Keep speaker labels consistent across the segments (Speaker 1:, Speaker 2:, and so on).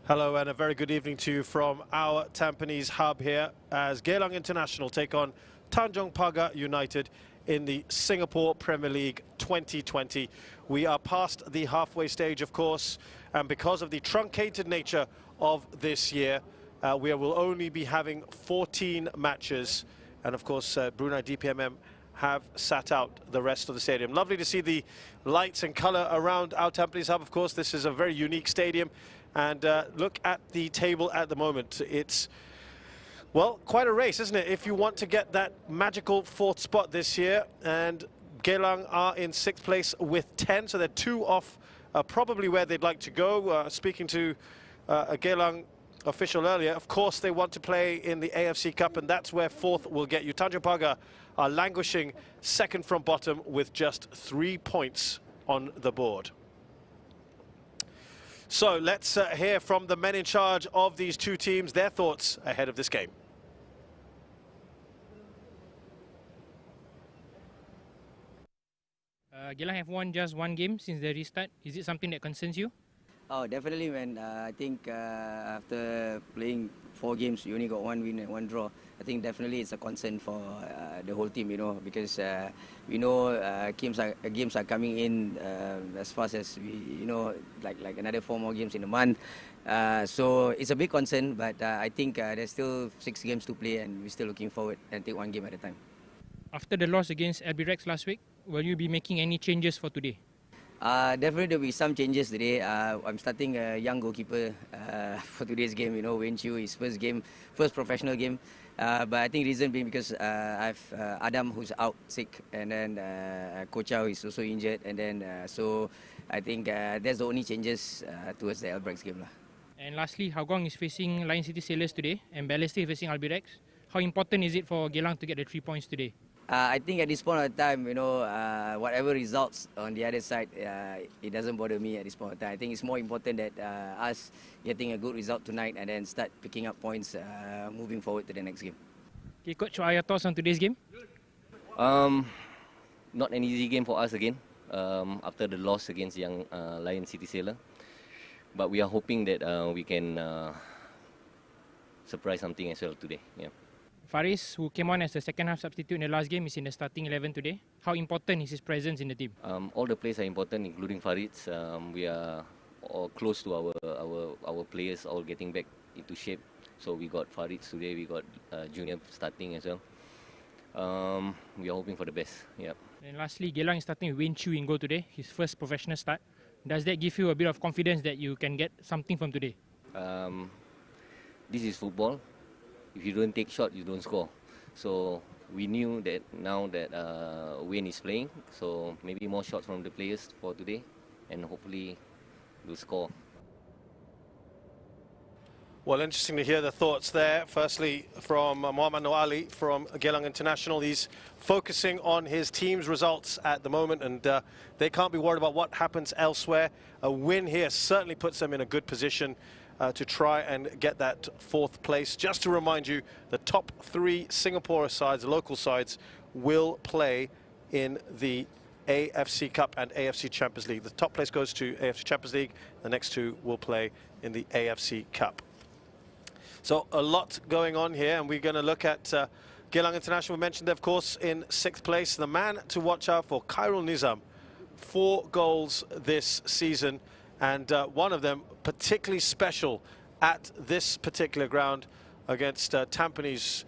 Speaker 1: Hello and a very good evening to you from our Tampines Hub here as Geylang International take on Tanjong Pagar United in the Singapore Premier League 2020. We are past the halfway stage, of course, and because of the truncated nature of this year, we will only be having 14 matches. And of course, Brunei DPMM have sat out the rest of the stadium. Lovely to see the lights and colour around our Tampines Hub. Of course, this is a very unique stadium. And look at the table at the moment. It's, well, quite a race, isn't it? If you want to get that magical fourth spot this year. And Geylang are in 6th place with 10, so they're 2 off probably where they'd like to go. Speaking to a Geylang official earlier, of course they want to play in the AFC Cup, and that's where 4th will get you. Tanjong Pagar are languishing 2nd from bottom with just 3 points on the board. So let's hear from the men in charge of these two teams, their thoughts ahead of this game.
Speaker 2: Geylang have won just 1 game since the restart. Is it something that concerns you?
Speaker 3: Oh, definitely, man. I think after playing 4 games, we only got 1 win and 1 draw. I think definitely it's a concern for the whole team, you know, because we know games are coming in as fast as we, you know, like another 4 more games in a month. So it's a big concern, but I think there's still 6 games to play, and we're still looking forward and take 1 game at a time.
Speaker 2: After the loss against Rex last week, will you be making any changes for today?
Speaker 3: Definitely there will be some changes today. I'm starting a young goalkeeper for today's game. You know, Wen Chiu, his first professional game. But I think reason being because I've Adam who's out sick, and then Coach Chow is also injured, and then so I think that's the only changes towards the Rex game lah.
Speaker 2: And lastly, Hougang is facing Lion City Sailors today, and Balestier is facing Rex. How important is it for Geylang to get the 3 points today?
Speaker 3: I think at this point of time, you know, whatever results on the other side, it doesn't bother me at this point of time. I think it's more important that us getting a good result tonight and then start picking up points moving forward to the next game.
Speaker 2: Okay, Coach, what are your thoughts on today's game?
Speaker 4: Not an easy game for us again after the loss against young Lion City Sailor. But we are hoping that we can surprise something as well today. Yeah.
Speaker 2: Faris, who came on as a second-half substitute in the last game, is in the starting 11 today. How important is his presence in the team?
Speaker 4: All the players are important, including Farid. We are all close to our players, all getting back into shape. So we got Farid today, we got Junior starting as well. We are hoping for the best. Yeah.
Speaker 2: And lastly, Geylang is starting with Wen Chiu in goal today, his first professional start. Does that give you a bit of confidence that you can get something from today?
Speaker 4: This is football. If you don't take shot, you don't score. So we knew that now that Wayne is playing, so maybe more shots from the players for today, and hopefully we'll score.
Speaker 1: Well, interesting to hear the thoughts there. Firstly, from Mohammad Noali from Geylang International. He's focusing on his team's results at the moment, and they can't be worried about what happens elsewhere. A win here certainly puts them in a good position to try and get that 4th place. Just to remind you, the top 3 Singapore sides, local sides, will play in the AFC Cup and AFC Champions League. The top place goes to AFC Champions League. The next 2 will play in the AFC Cup. So a lot going on here, and we're going to look at Geylang International. We mentioned, of course, in 6th place. The man to watch out for, Khairul Nizam. 4 goals this season, and one of them particularly special at this particular ground against Tampines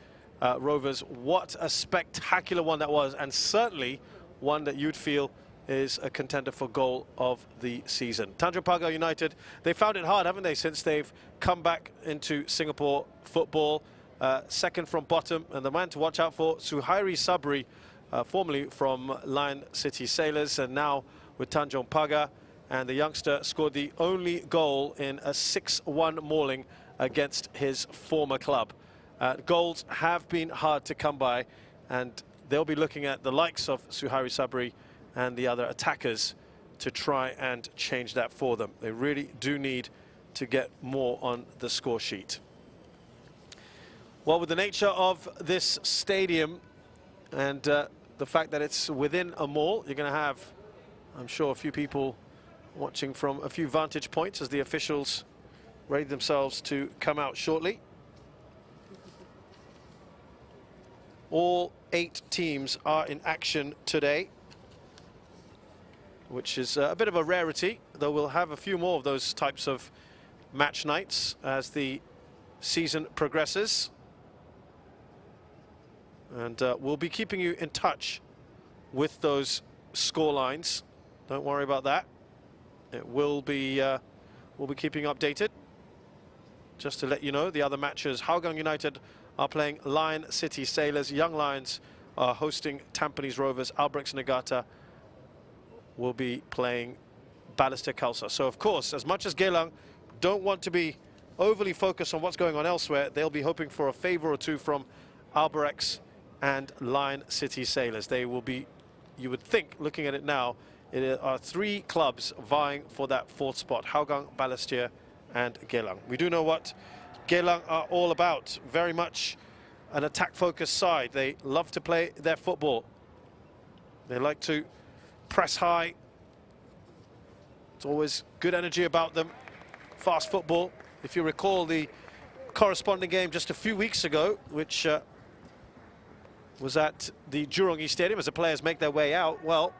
Speaker 1: Rovers. What a spectacular one that was, and certainly one that you'd feel is a contender for goal of the season. Tanjong Pagar United, they found it hard, haven't they, since they've come back into Singapore football. 2nd from bottom, and the man to watch out for, Suhairi Sabri, formerly from Lion City Sailors, and now with Tanjong Pagar. And the youngster scored the only goal in a 6-1 mauling against his former club. Goals have been hard to come by, and they'll be looking at the likes of Suhairi Sabri and the other attackers to try and change that for them. They really do need to get more on the score sheet. Well, with the nature of this stadium and the fact that it's within a mall, you're going to have, I'm sure, a few people watching from a few vantage points as the officials ready themselves to come out shortly. All 8 teams are in action today, which is a bit of a rarity, though we'll have a few more of those types of match nights as the season progresses. And we'll be keeping you in touch with those score lines. Don't worry about that. It will be, we'll be keeping you updated. Just to let you know, the other matches, Hougang United are playing Lion City Sailors. Young Lions are hosting Tampines Rovers. Albrechts Negata will be playing Balestier Khalsa. So, of course, as much as Geylang don't want to be overly focused on what's going on elsewhere, they'll be hoping for a favour or two from Albrechts and Lion City Sailors. They will be, you would think, looking at it now, it are 3 clubs vying for that 4th spot: Hougang, Balestier and Geylang. We do know what Geylang are all about. Very much an attack-focused side. They love to play their football. They like to press high. It's always good energy about them. Fast football. If you recall the corresponding game just a few weeks ago, which was at the Jurong East Stadium as the players make their way out, well,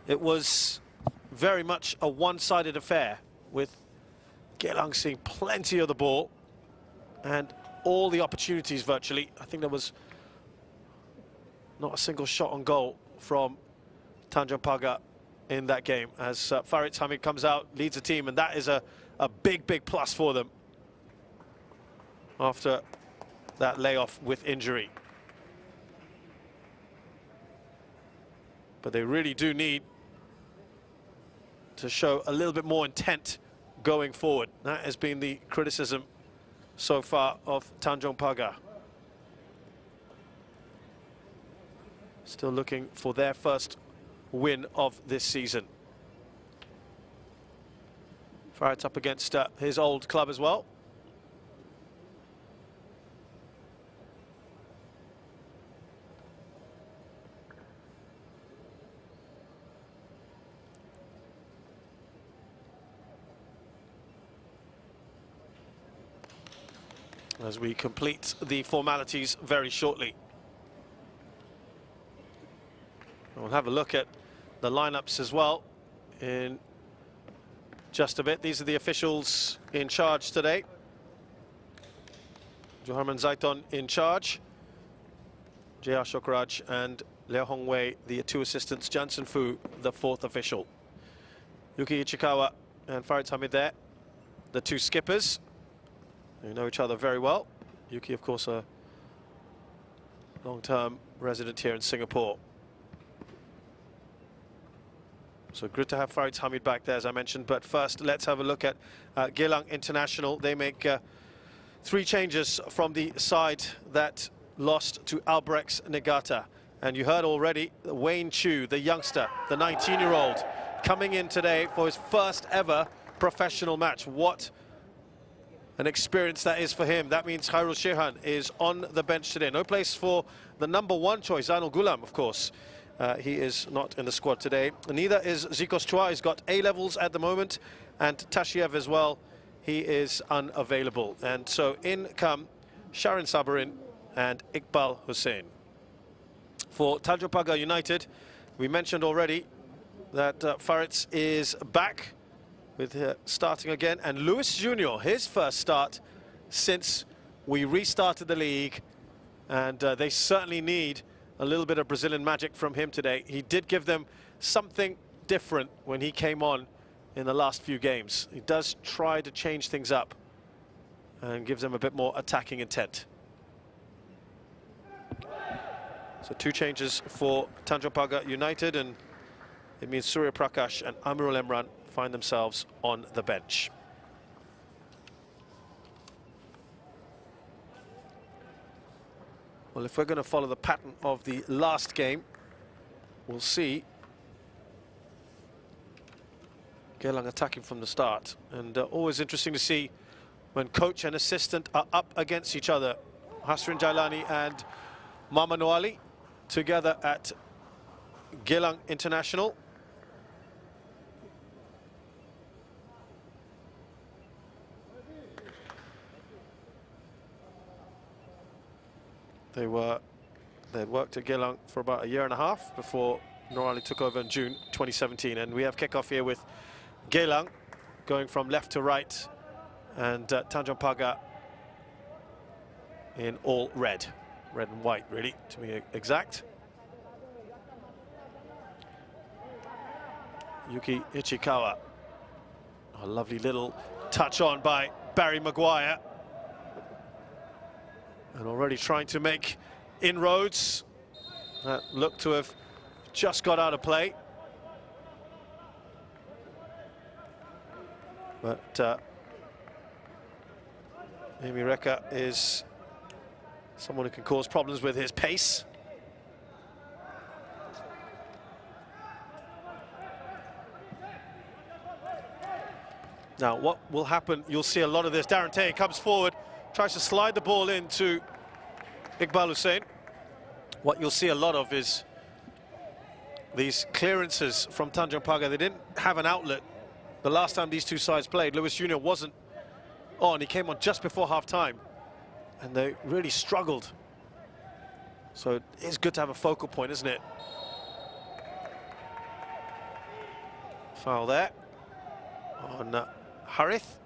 Speaker 1: it was very much a one-sided affair, with Geylang seeing plenty of the ball and all the opportunities virtually. I think there was not a single shot on goal from Tanjong Pagar in that game, as Farid Hamid comes out, leads the team, and that is a big, big plus for them after that layoff with injury. But they really do need to show a little bit more intent going forward. That has been the criticism so far of Tanjong Pagar. Still looking for their first win of this season. Farid's up against his old club as well. As we complete the formalities very shortly. We'll have a look at the lineups as well in just a bit. These are the officials in charge today. Joharman Zaiton in charge, J.R. Shokraj and Leo Hongwei, the 2 assistants, Jansen Fu, the 4th official. Yuki Ichikawa and Farid Hamid there, the 2 skippers. They know each other very well. Yuki, of course, a long-term resident here in Singapore. So good to have Farid Hamid back there, as I mentioned. But first, let's have a look at Geylang International. They make 3 changes from the side that lost to Albrechts Negata. And you heard already Wayne Chu, the youngster, the 19-year-old, coming in today for his first ever professional match. What an experience that is for him. That means Khairul Shehan is on the bench today. No place for the #1 choice, Zainul Gulam, of course. He is not in the squad today. Neither is Zikos Chua. He's got A-levels at the moment. And Tashiev as well. He is unavailable. And so in come Sharon Sabarin and Iqbal Hussain. For Tanjong Pagar United, we mentioned already that Farid is back with starting again, and Luis Junior, his first start since we restarted the league, and they certainly need a little bit of Brazilian magic from him today. He did give them something different when he came on in the last few games. He does try to change things up and gives them a bit more attacking intent. So 2 changes for Tanjong Pagar United, and it means Surya Prakash and Amirul Emran find themselves on the bench. Well, if we're going to follow the pattern of the last game, we'll see Geylang attacking from the start. And always interesting to see when coach and assistant are up against each other. Hasrin Jailani and Mama Noali together at Geylang International. They'd worked at Geylang for about a year and a half before Noor Ali took over in June 2017. And we have kickoff here with Geylang going from left to right, and Tanjong Pagar in all red and white, really, to be exact. Yuki Ichikawa, a lovely little touch on by Barry Maguire, and already trying to make inroads that look to have just got out of play. But Amy Reka is someone who can cause problems with his pace. Now, what will happen, you'll see a lot of this. Darren Tay comes forward, tries to slide the ball into Iqbal Hussain. What you'll see a lot of is these clearances from Tanjong Pagar. They didn't have an outlet the last time these two sides played. Lewis Jr. wasn't on. He came on just before half-time, and they really struggled. So it is good to have a focal point, isn't it? Foul there on Harith.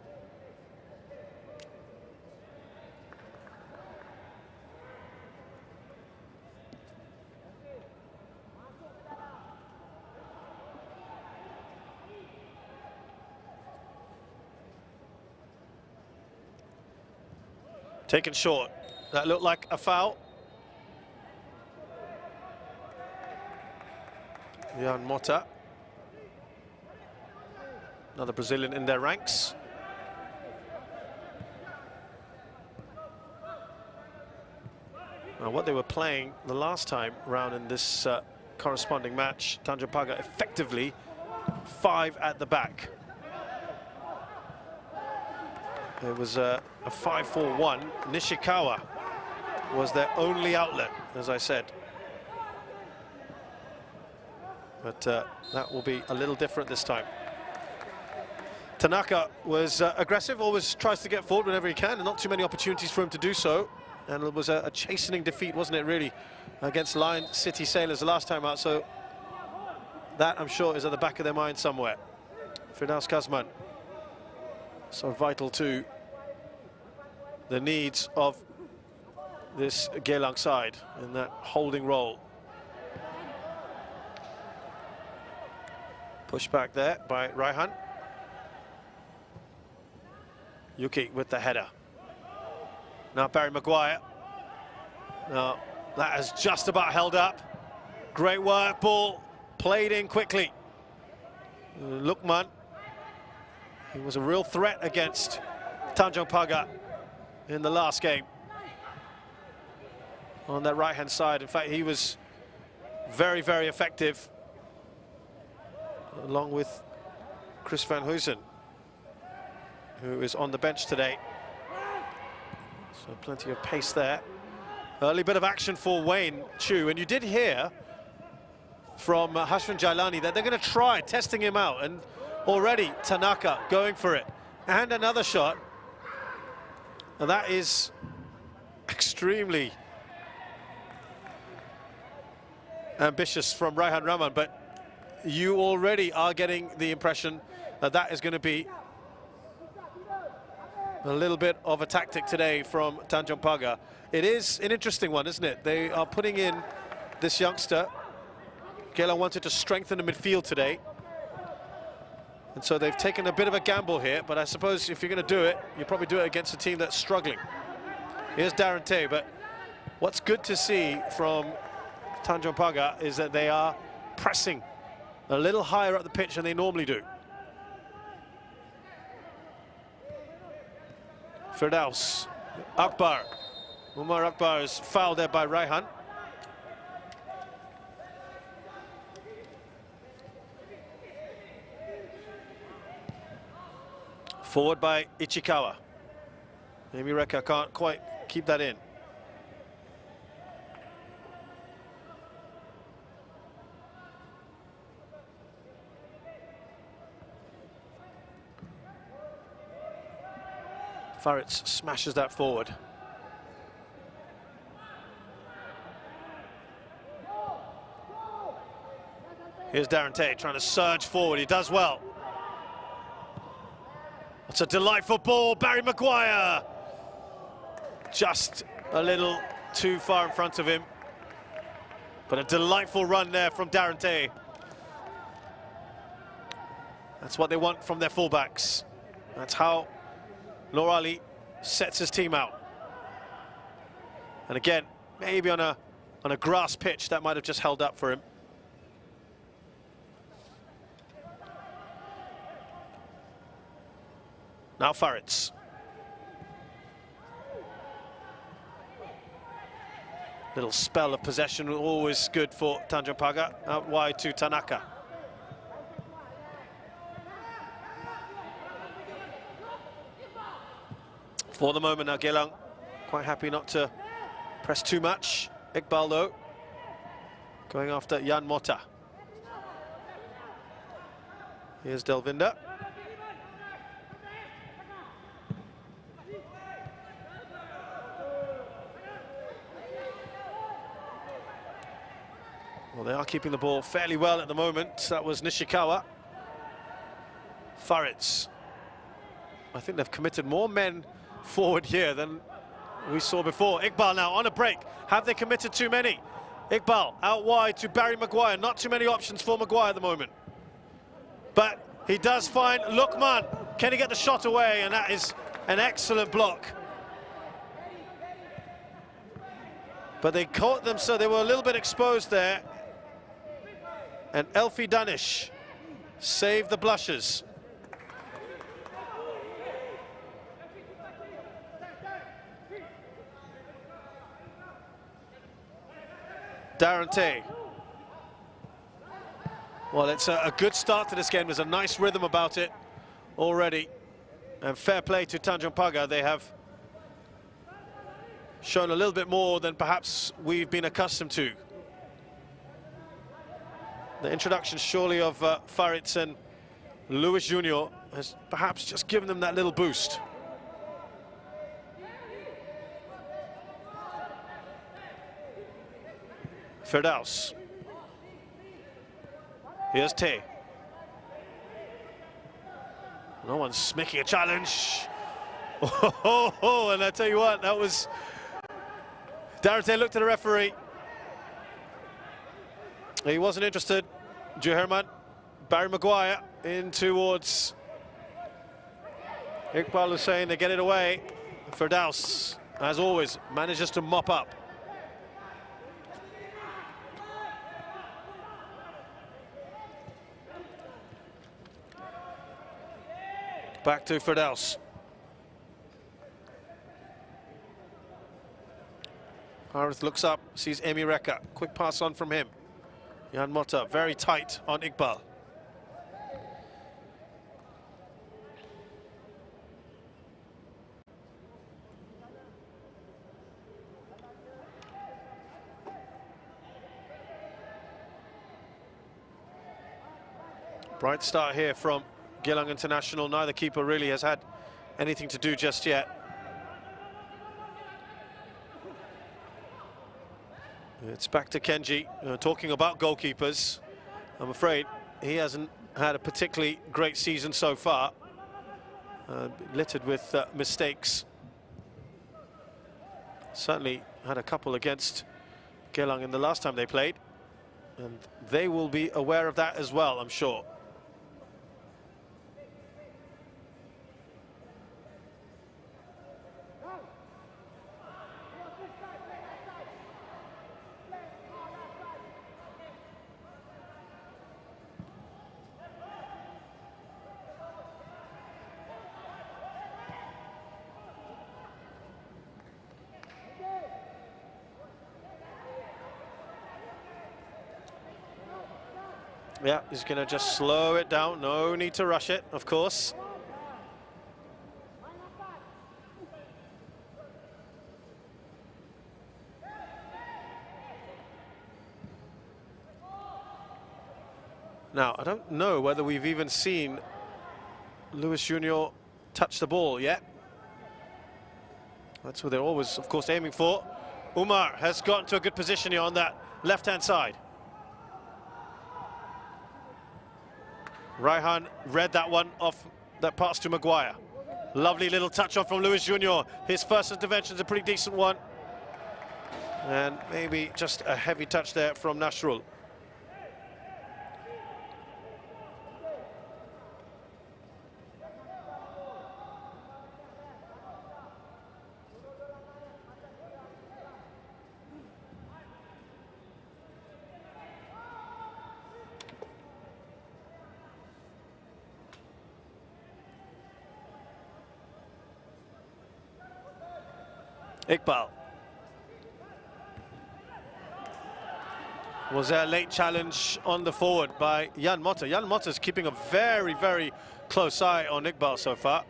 Speaker 1: Taken short. That looked like a foul. Jan Mota, another Brazilian in their ranks. Now, what they were playing the last time round in this corresponding match, Tanjong Pagar effectively 5 at the back. It was a 5-4-1. Nishikawa was their only outlet, as I said. But that will be a little different this time. Tanaka was aggressive, always tries to get forward whenever he can, and not too many opportunities for him to do so. And it was a chastening defeat, wasn't it, really, against Lion City Sailors the last time out. So that, I'm sure, is at the back of their mind somewhere. Firdaus Kazman, so vital to the needs of this Geylang side in that holding role. Push back there by Raihan. Yuki with the header. Now Barry Maguire. Now that has just about held up. Great work, ball played in quickly. Lukman, he was a real threat against Tanjong Pagar in the last game on that right-hand side. In fact, he was very, very effective, along with Chris van Huysen, who is on the bench today. So plenty of pace there. Early bit of action for Wayne Chu, and you did hear from Hashwan Jailani that they're going to try testing him out, and already Tanaka going for it. And another shot. And that is extremely ambitious from Raihan Rahman, but you already are getting the impression that that is going to be a little bit of a tactic today from Tanjong Pagar. It is an interesting one, isn't it? They are putting in this youngster. Geylang wanted to strengthen the midfield today, and so they've taken a bit of a gamble here, but I suppose if you're going to do it, you probably do it against a team that's struggling. Here's Darren Tay, but what's good to see from Tanjong Pagar is that they are pressing a little higher up the pitch than they normally do. Firdaus Akbar. Umar Akbar is fouled there by Raihan. Forward by Ichikawa. Amy Reka can't quite keep that in. Faritz smashes that forward. Here's Darren Tay trying to surge forward. He does well. It's a delightful ball. Barry Maguire. Just a little too far in front of him. But a delightful run there from Darren Tay. That's what they want from their fullbacks. That's how Noor Ali sets his team out. And again, maybe on a grass pitch, that might have just held up for him. Now Faritz. Little spell of possession, always good for Tanjong Pagar. Out wide to Tanaka. For the moment now, Geylang quite happy not to press too much. Iqbal though, going after Jan Mota. Here's Delvinder. Well, they are keeping the ball fairly well at the moment. That was Nishikawa. Faritz. I think they've committed more men forward here than we saw before. Iqbal now on a break. Have they committed too many? Iqbal out wide to Barry Maguire. Not too many options for Maguire at the moment. But he does find Lukman. Can he get the shot away? And that is an excellent block. But they caught them, so they were a little bit exposed there. And Elfi Danish saved the blushes. Darren Tay. Well, it's a good start to this game. There's a nice rhythm about it already. And fair play to Tanjong Pagar. They have shown a little bit more than perhaps we've been accustomed to. The introduction surely of Faritz and Luis Junior has perhaps just given them that little boost. Firdaus. Here's Tay. No one's making a challenge. Oh, and I tell you what, that was... Darren Tay looked at the referee. He wasn't interested. Juherman, Barry Maguire in towards Iqbal Hussain. They get it away. Firdaus, as always, manages to mop up. Back to Firdaus. Harith looks up, sees Emi Reka. Quick pass on from him. Jan Mota very tight on Iqbal. Bright start here from Geylang International. Neither keeper really has had anything to do just yet. It's back to Kenji, talking about goalkeepers. I'm afraid he hasn't had a particularly great season so far. Littered with mistakes. Certainly had a couple against Geylang in the last time they played. And they will be aware of that as well, I'm sure. Yeah, he's going to just slow it down. No need to rush it, of course. Now, I don't know whether we've even seen Luis Junior touch the ball yet. That's what they're always, of course, aiming for. Umar has gotten to a good position here on that left-hand side. Raihan read that one off that pass to Maguire. Lovely little touch on from Luis Junior. His first intervention's a pretty decent one. And maybe just a heavy touch there from Nasrul. Iqbal. Was there a late challenge on the forward by Jan Motta? Jan Motta's keeping a very, very close eye on Iqbal so far.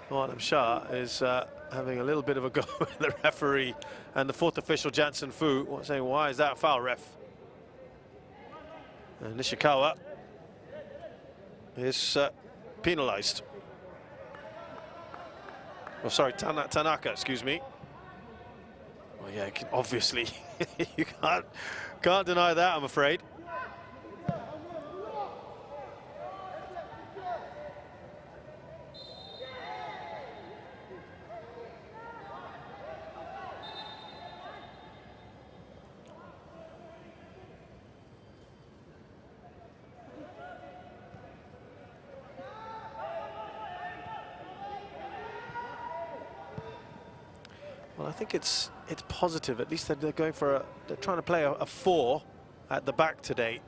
Speaker 1: Adam Shah is having a little bit of a go at the referee and the fourth official, Jansen Fu, saying, why is that a foul, ref? And Nishikawa is penalized. Oh, sorry, Tanaka, excuse me. Well, yeah, obviously, you can't deny that, I'm afraid. Well, I think it's positive. At least they're going for they're trying to play a 4 at the back today.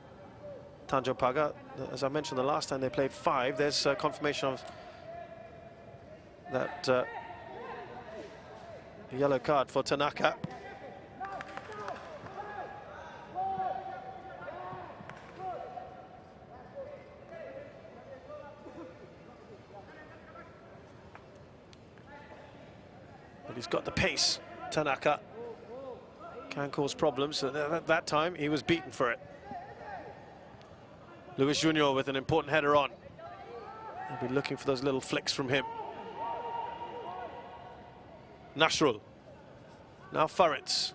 Speaker 1: Tanjong Pagar, as I mentioned the last time they played 5. There's confirmation of that yellow card for Tanaka. But he's got the pace, Tanaka. Can cause problems. At that time, he was beaten for it. Luis Junior with an important header on. They'll be looking for those little flicks from him. Nasrul. Now Faritz.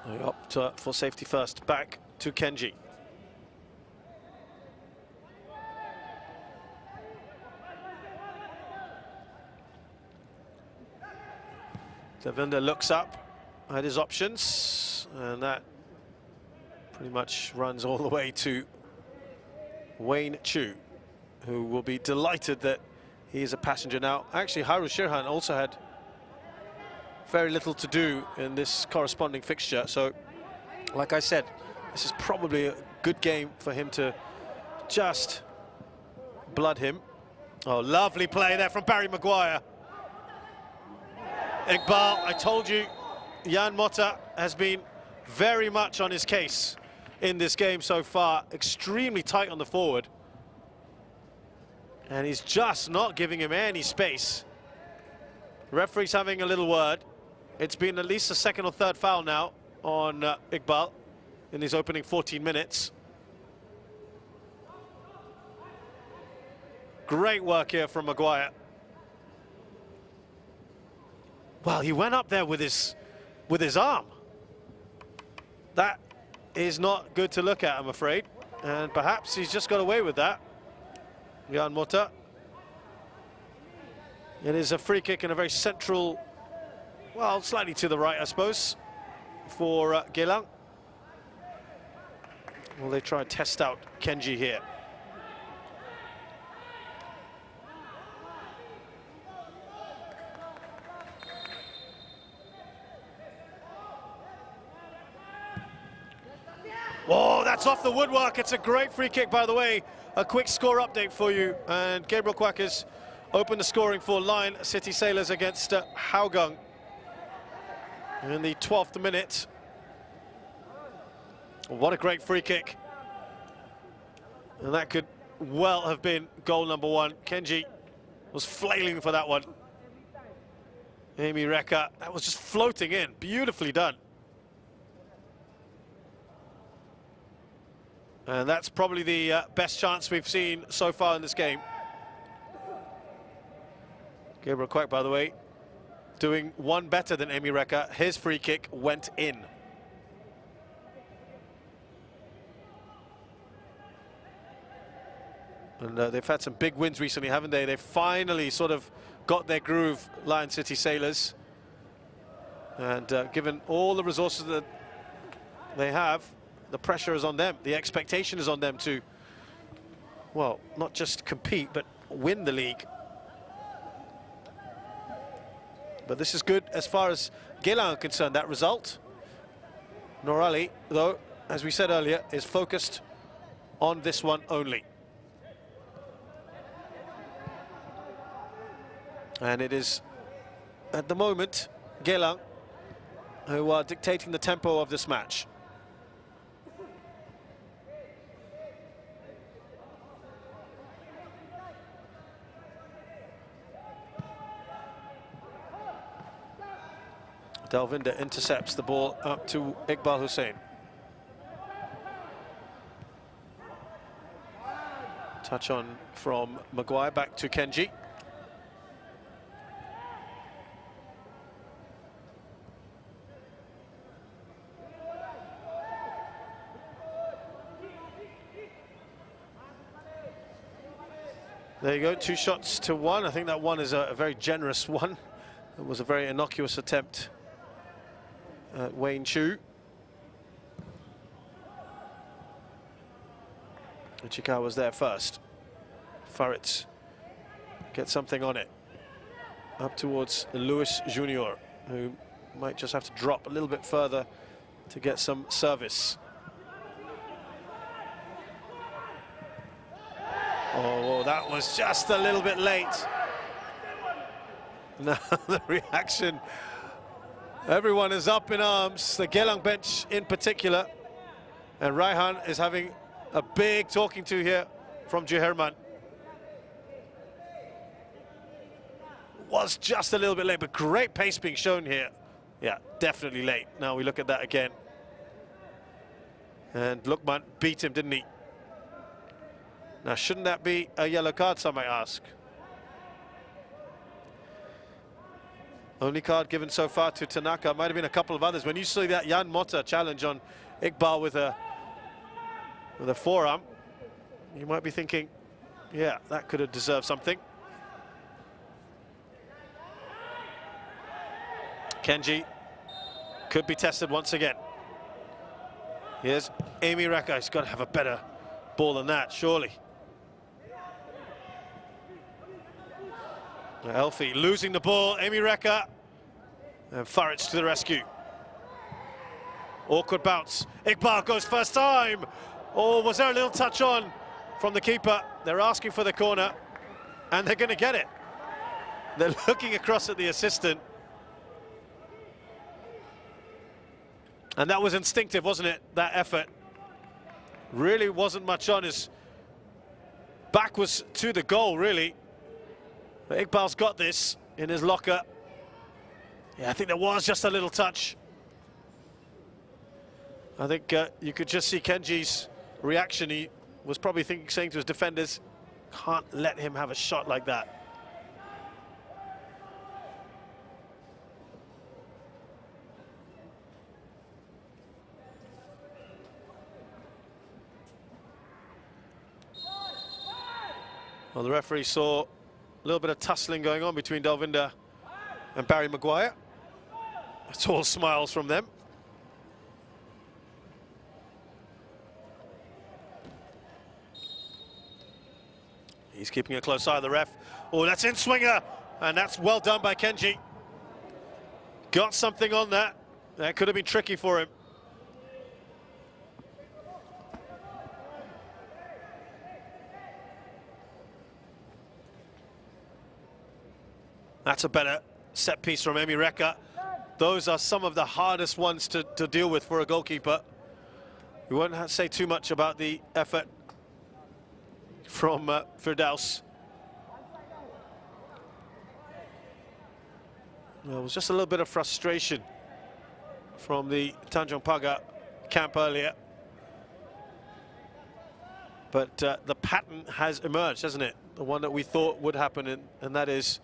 Speaker 1: They opt for safety first. Back to Kenji. Devinder looks up at his options, and that pretty much runs all the way to Wayne Chu, who will be delighted that he is a passenger now. Actually, Haru Shirhan also had very little to do in this corresponding fixture, so like I said, this is probably a good game for him to just blood him. Oh, lovely play there from Barry Maguire. Iqbal, I told you, Jan Motta has been very much on his case in this game so far. Extremely tight on the forward. And he's just not giving him any space. Referee's having a little word. It's been at least a second or third foul now on Iqbal in his opening 14 minutes. Great work here from Maguire. Well, he went up there with his arm. That is not good to look at, I'm afraid. And perhaps he's just got away with that. Jan Motta. It is a free kick in a very central, well, slightly to the right, I suppose, for Geylang. Will they try and test out Kenji here? Oh, that's off the woodwork. It's a great free kick, by the way. A quick score update for you. And Gabriel Kwak has opened the scoring for Lion City Sailors against Hougang in the 12th minute. What a great free kick. And that could well have been goal number 1. Kenji was flailing for that one. Amy Reka, that was just floating in. Beautifully done. And that's probably the best chance we've seen so far in this game. Gabriel Quack, by the way, doing one better than Amy Reka. His free kick went in. And they've had some big wins recently, haven't they? They've finally sort of got their groove, Lion City Sailors. And given all the resources that they have, the pressure is on them. The expectation is on them to, well, not just compete, but win the league. But this is good as far as Geylang are concerned, that result. Noor Ali, though, as we said earlier, is focused on this one only. And it is, at the moment, Geylang who are dictating the tempo of this match. Dalvinder intercepts the ball up to Iqbal Hussain. Touch on from Maguire back to Kenji. There you go, 2 shots to 1. I think that one is a very generous one. It was a very innocuous attempt at Wayne Chu. Chikawa was there first. Faritz gets something on it. Up towards Lewis Junior, who might just have to drop a little bit further to get some service. Oh, that was just a little bit late. Now the reaction, everyone is up in arms, the Geylang bench in particular. And Raihan is having a big talking to here from Juherman. Was just a little bit late, but great pace being shown here. Yeah, definitely late. Now we look at that again. And Lukman beat him, didn't he? Now, shouldn't that be a yellow card, some might ask? Only card given so far to Tanaka. Might have been a couple of others. When you see that Jan Motta challenge on Iqbal with a forearm, you might be thinking, yeah, that could have deserved something. Kenji could be tested once again. Here's Amy Reka. He's got to have a better ball than that, surely. Elfie losing the ball. Amy Reka. And Faritz to the rescue. Awkward bounce. Iqbal goes first time. Oh, was there a little touch on from the keeper? They're asking for the corner, and they're going to get it. They're looking across at the assistant. And that was instinctive, wasn't it, that effort? Really wasn't much on. His back was to the goal, really. But Iqbal's got this in his locker. Yeah, I think there was just a little touch. I think you could just see Kenji's reaction. He was probably saying to his defenders, can't let him have a shot like that. Well, the referee saw a little bit of tussling going on between Dalvinder and Barry Maguire. It's all smiles from them. He's keeping a close eye on the ref. Oh, that's in swinger, and that's well done by Kenji. Got something on that. That could have been tricky for him. That's a better set piece from Amy Reka. Those are some of the hardest ones to deal with for a goalkeeper. We won't have to say too much about the effort from Firdaus. There was just a little bit of frustration from the Tanjong Pagar camp earlier. But the pattern has emerged, hasn't it? The one that we thought would happen, and that is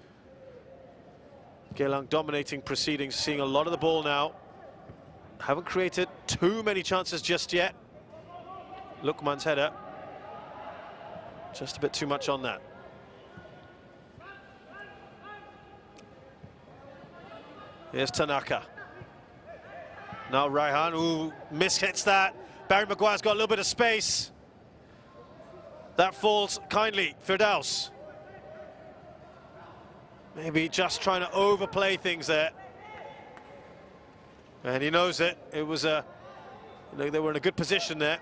Speaker 1: Geylang dominating proceedings, seeing a lot of the ball now. Haven't created too many chances just yet. Lukman's header, just a bit too much on that. Here's Tanaka. Now Raihan, who mishits that. Barry Maguire's got a little bit of space. That falls kindly, Firdaus. Maybe just trying to overplay things there. And he knows it. It was a, you know, they were in a good position there.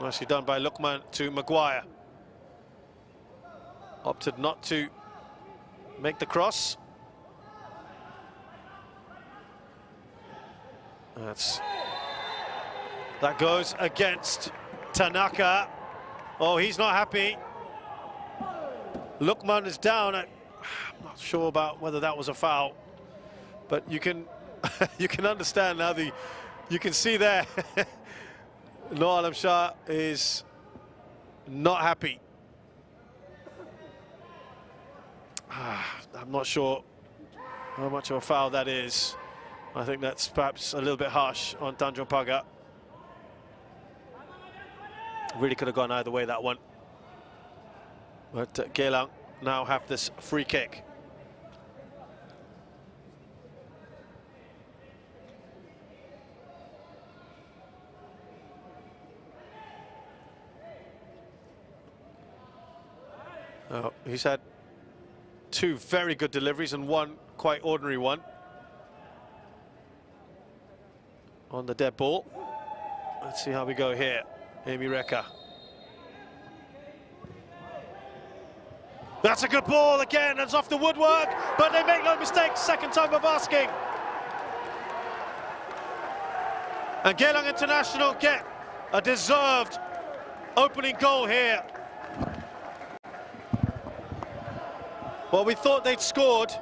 Speaker 1: Nicely done by Lukman to Maguire. Opted not to make the cross. That goes against Tanaka. Oh, he's not happy. Lukman is down. I'm not sure about whether that was a foul, but you can you can understand now. You can see there. Noor Alam Shah is not happy. I'm not sure how much of a foul that is. I think that's perhaps a little bit harsh on Tanjong Pagar. Really could have gone either way, that one. But Geylang now have this free kick. Oh, he's had two very good deliveries and one quite ordinary one on the dead ball. Let's see how we go here. Amy Reka. That's a good ball again. It's off the woodwork, but they make no mistakes. Second time of asking. And Geylang International get a deserved opening goal here. Well, we thought they'd scored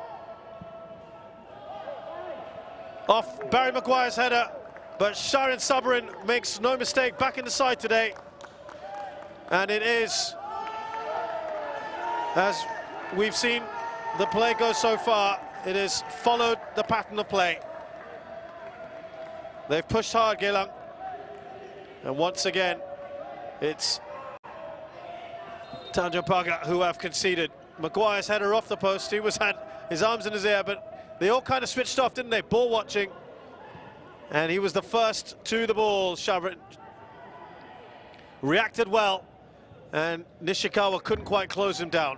Speaker 1: off Barry Maguire's header, but Sharin Sabrin makes no mistake, back in the side today. And it is, as we've seen the play go so far, it has followed the pattern of play. They've pushed hard, Geylang. And once again, it's Tanjong Pagar who have conceded. Maguire's header off the post. He had his arms in his air, but they all kind of switched off, didn't they? Ball watching. And he was the first to the ball. Shavrin reacted well, and Nishikawa couldn't quite close him down.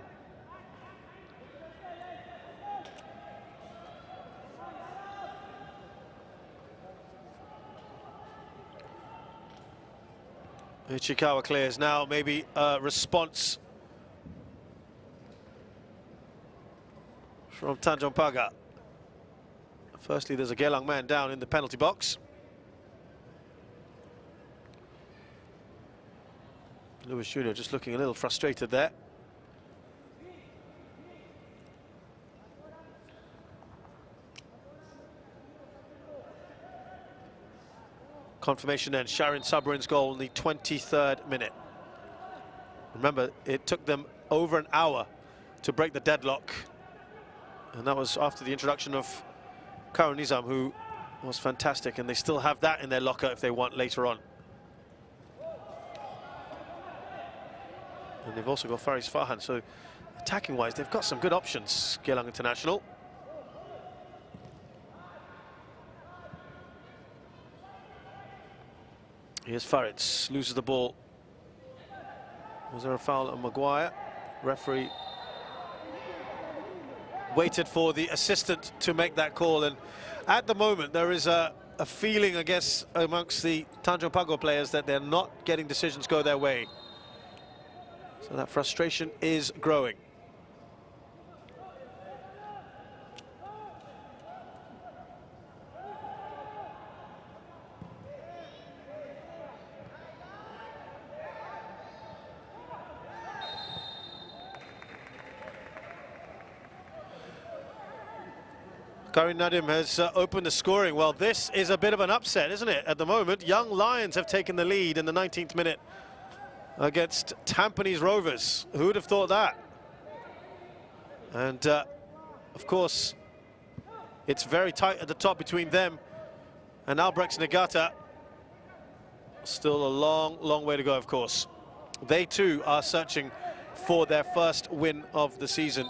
Speaker 1: Nishikawa clears now, maybe a response from Tanjong Pagar. Firstly, there's a Geylang man down in the penalty box. Lewis Jr. just looking a little frustrated there. Confirmation then, Sharin Sabrin's goal in the 23rd minute. Remember, it took them over an hour to break the deadlock. And that was after the introduction of Karan Nizam, who was fantastic, and they still have that in their locker if they want later on. And they've also got Faris Farhan, so attacking-wise, they've got some good options, Geylang International. Here's Faris, loses the ball. Was there a foul on Maguire? Referee waited for the assistant to make that call, and at the moment there is a feeling, I guess, amongst the Tanjong Pagar players that they're not getting decisions go their way. So that frustration is growing. Karim Nadim has opened the scoring. Well, this is a bit of an upset, isn't it, at the moment? Young Lions have taken the lead in the 19th minute against Tampines Rovers. Who would have thought that? And, of course, it's very tight at the top between them and Albrechts Negata. Still a long, long way to go, of course. They, too, are searching for their first win of the season.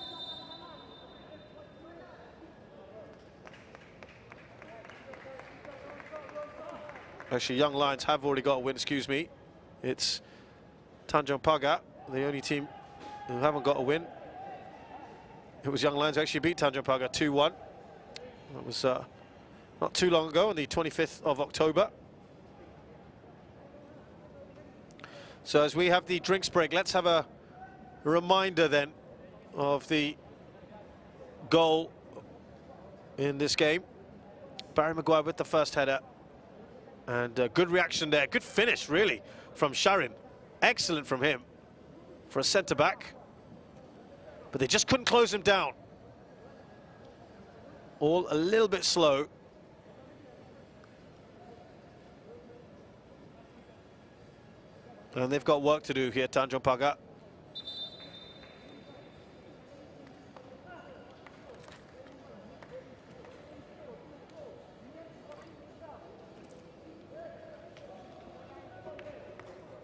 Speaker 1: Actually, Young Lions have already got a win, excuse me. It's Tanjong Pagar, the only team who haven't got a win. It was Young Lions who actually beat Tanjong Pagar 2-1. That was not too long ago, on the 25th of October. So as we have the drinks break, let's have a reminder then of the goal in this game. Barry Maguire with the first header. And good reaction there, good finish really from Sharin. Excellent from him for a centre-back. But they just couldn't close him down. All a little bit slow. And they've got work to do here, Tanjong Pagar.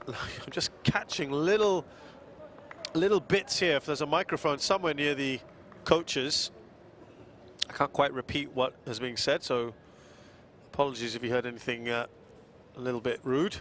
Speaker 1: I'm just catching little bits here. If there's a microphone somewhere near the coaches, I can't quite repeat what is being said, so apologies if you heard anything a little bit rude.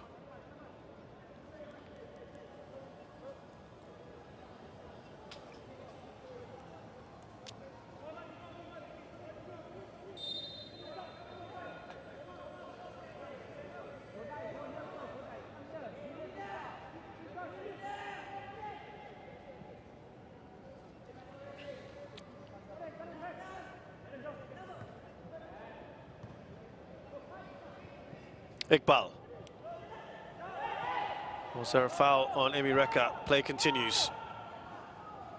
Speaker 1: Iqbal. Was there a foul on Emi Reka? Play continues.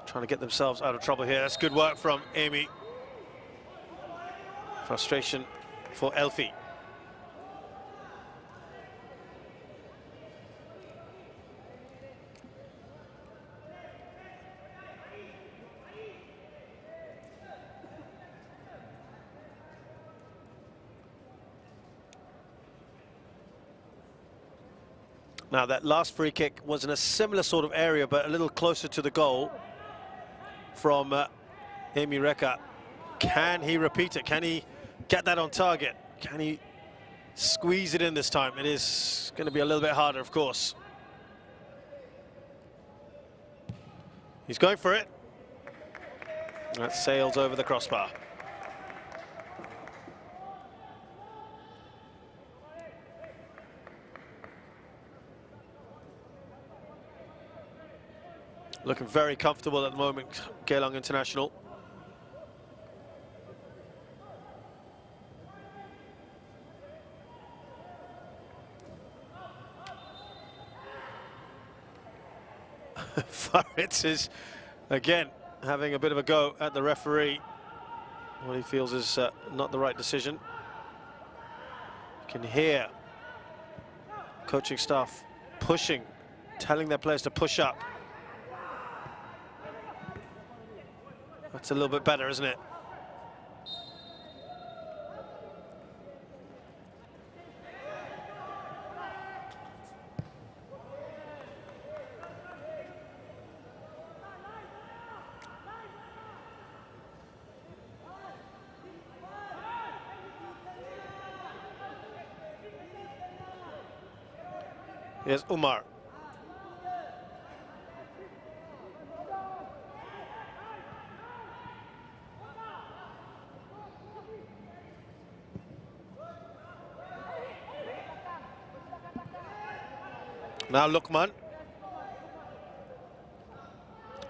Speaker 1: Trying to get themselves out of trouble here. That's good work from Emi. Frustration for Elfie. Now, that last free kick was in a similar sort of area, but a little closer to the goal from Emi Reka. Can he repeat it? Can he get that on target? Can he squeeze it in this time? It is going to be a little bit harder, of course. He's going for it. That sails over the crossbar. Looking very comfortable at the moment, Geylang International. Faritz is, again, having a bit of a go at the referee. What he feels is not the right decision. You can hear coaching staff pushing, telling their players to push up. That's a little bit better, isn't it? Here's Umar. Now Lukman.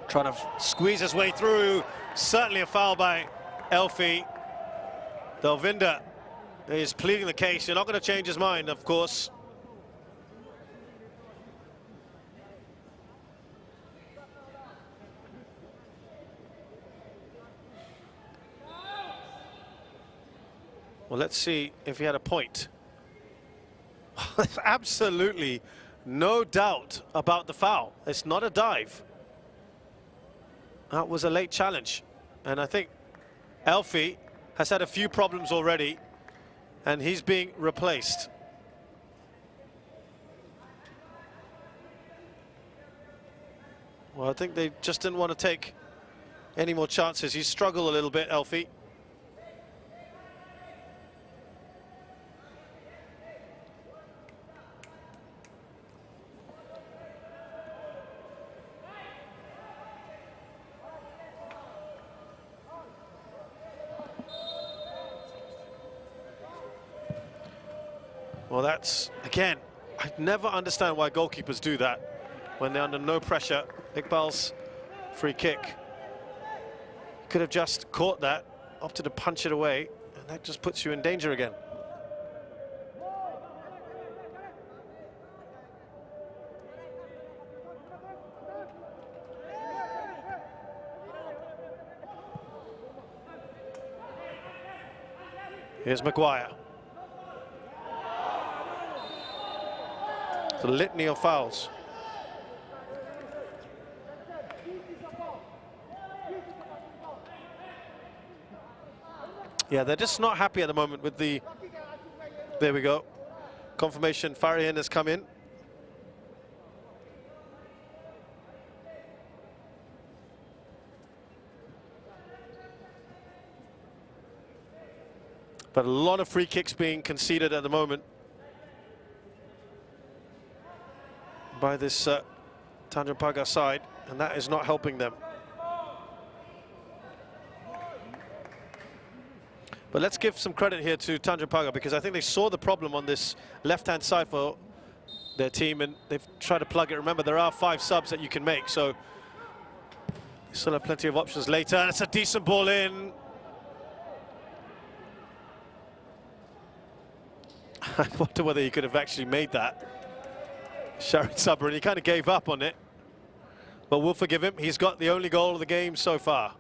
Speaker 1: Trying to squeeze his way through. Certainly a foul by Elfie. Delvinder is pleading the case. You're not going to change his mind, of course. Well, let's see if he had a point. There's absolutely no doubt about the foul. It's not a dive. That was a late challenge. And I think Elfie has had a few problems already, and he's being replaced. Well, I think they just didn't want to take any more chances. He struggled a little bit, Elfie. Well, that's, again, I never understand why goalkeepers do that when they're under no pressure. Iqbal's free kick. Could have just caught that, opted to punch it away, and that just puts you in danger again. Here's Maguire. It's a litany of fouls. Yeah, they're just not happy at the moment with the... There we go. Confirmation, Farian has come in. But a lot of free kicks being conceded at the moment by this Tanjong Pagar side, and that is not helping them. But let's give some credit here to Tanjong Pagar, because I think they saw the problem on this left-hand side for their team, and they've tried to plug it. Remember, there are 5 subs that you can make, so you still have plenty of options later. And it's a decent ball in. I wonder whether he could have actually made that. Sharon Sabrin, he kind of gave up on it. But we'll forgive him. He's got the only goal of the game so far.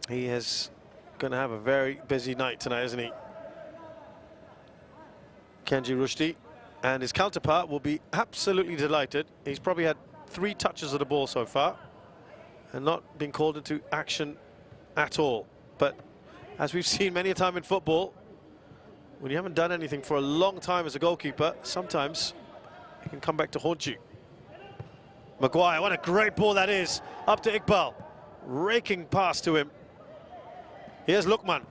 Speaker 1: He is going to have a very busy night tonight, isn't he? Kenji Rushdie, and his counterpart will be absolutely delighted. He's probably had 3 touches of the ball so far and not been called into action at all. But as we've seen many a time in football, when you haven't done anything for a long time as a goalkeeper, sometimes it can come back to haunt you. Maguire, what a great ball that is. Up to Iqbal, raking pass to him. Here's Lukman.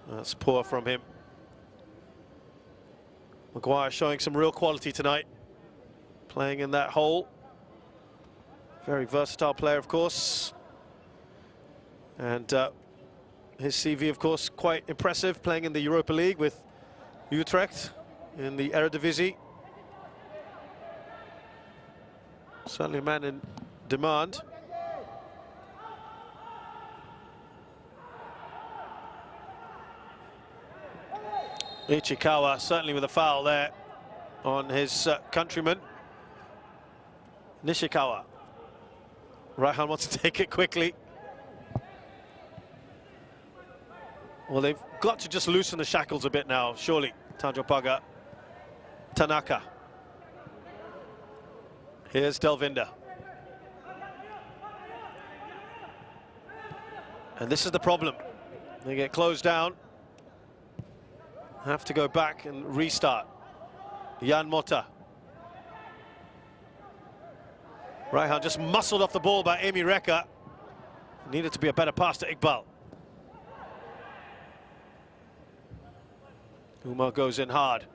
Speaker 1: That's poor from him. Maguire showing some real quality tonight, playing in that hole. Very versatile player, of course. And his CV, of course, quite impressive, playing in the Europa League with Utrecht in the Eredivisie. Certainly a man in demand. Ichikawa certainly with a foul there on his countryman. Nishikawa. Raihan wants to take it quickly. Well, they've got to just loosen the shackles a bit now, surely. Tanjong Pagar. Tanaka. Here's Delvinder. And this is the problem. They get closed down. Have to go back and restart. Jan Mota. Raihan just muscled off the ball by Amy Reka. Needed to be a better pass to Iqbal. Umar goes in hard.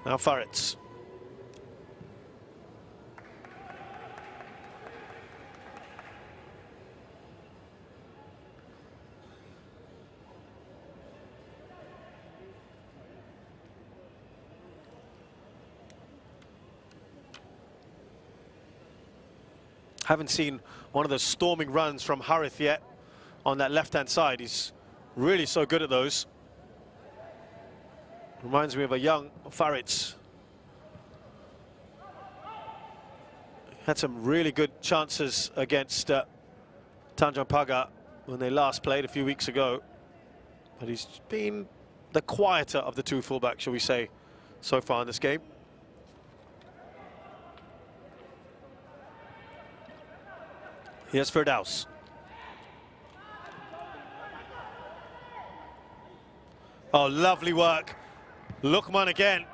Speaker 1: Now Faritz. Haven't seen one of those storming runs from Harith yet on that left-hand side. He's Really so good at those. Reminds me of a young Faritz. Had some really good chances against Tanjong Pagar when they last played a few weeks ago. But he's been the quieter of the two fullbacks, shall we say, so far in this game. Here's Firdaus. Oh, lovely work. Lukman again.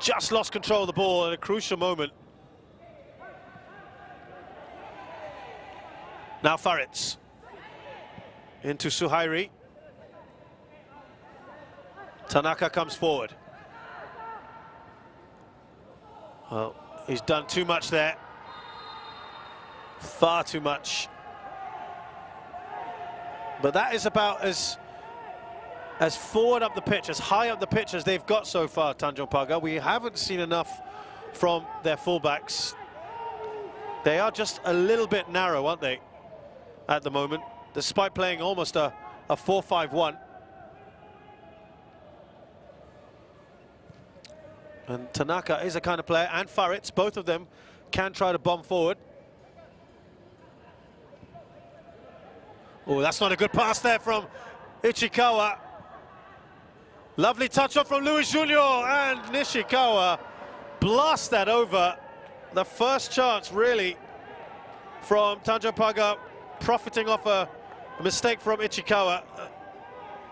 Speaker 1: Just lost control of the ball at a crucial moment. Now Faritz. Into Suhairi. Tanaka comes forward. Well, he's done too much there. Far too much. But that is about as forward up the pitch, as high up the pitch as they've got so far, Tanjong Pagar. We haven't seen enough from their fullbacks. They are just a little bit narrow, aren't they, at the moment, despite playing almost a 4-5-1. And Tanaka is a kind of player, and Faritz, both of them can try to bomb forward. Oh, that's not a good pass there from Ichikawa. Lovely touch off from Luis Junior, and Nishikawa blasts that over. The first chance, really, from Tanjong Pagar, profiting off a mistake from Ichikawa.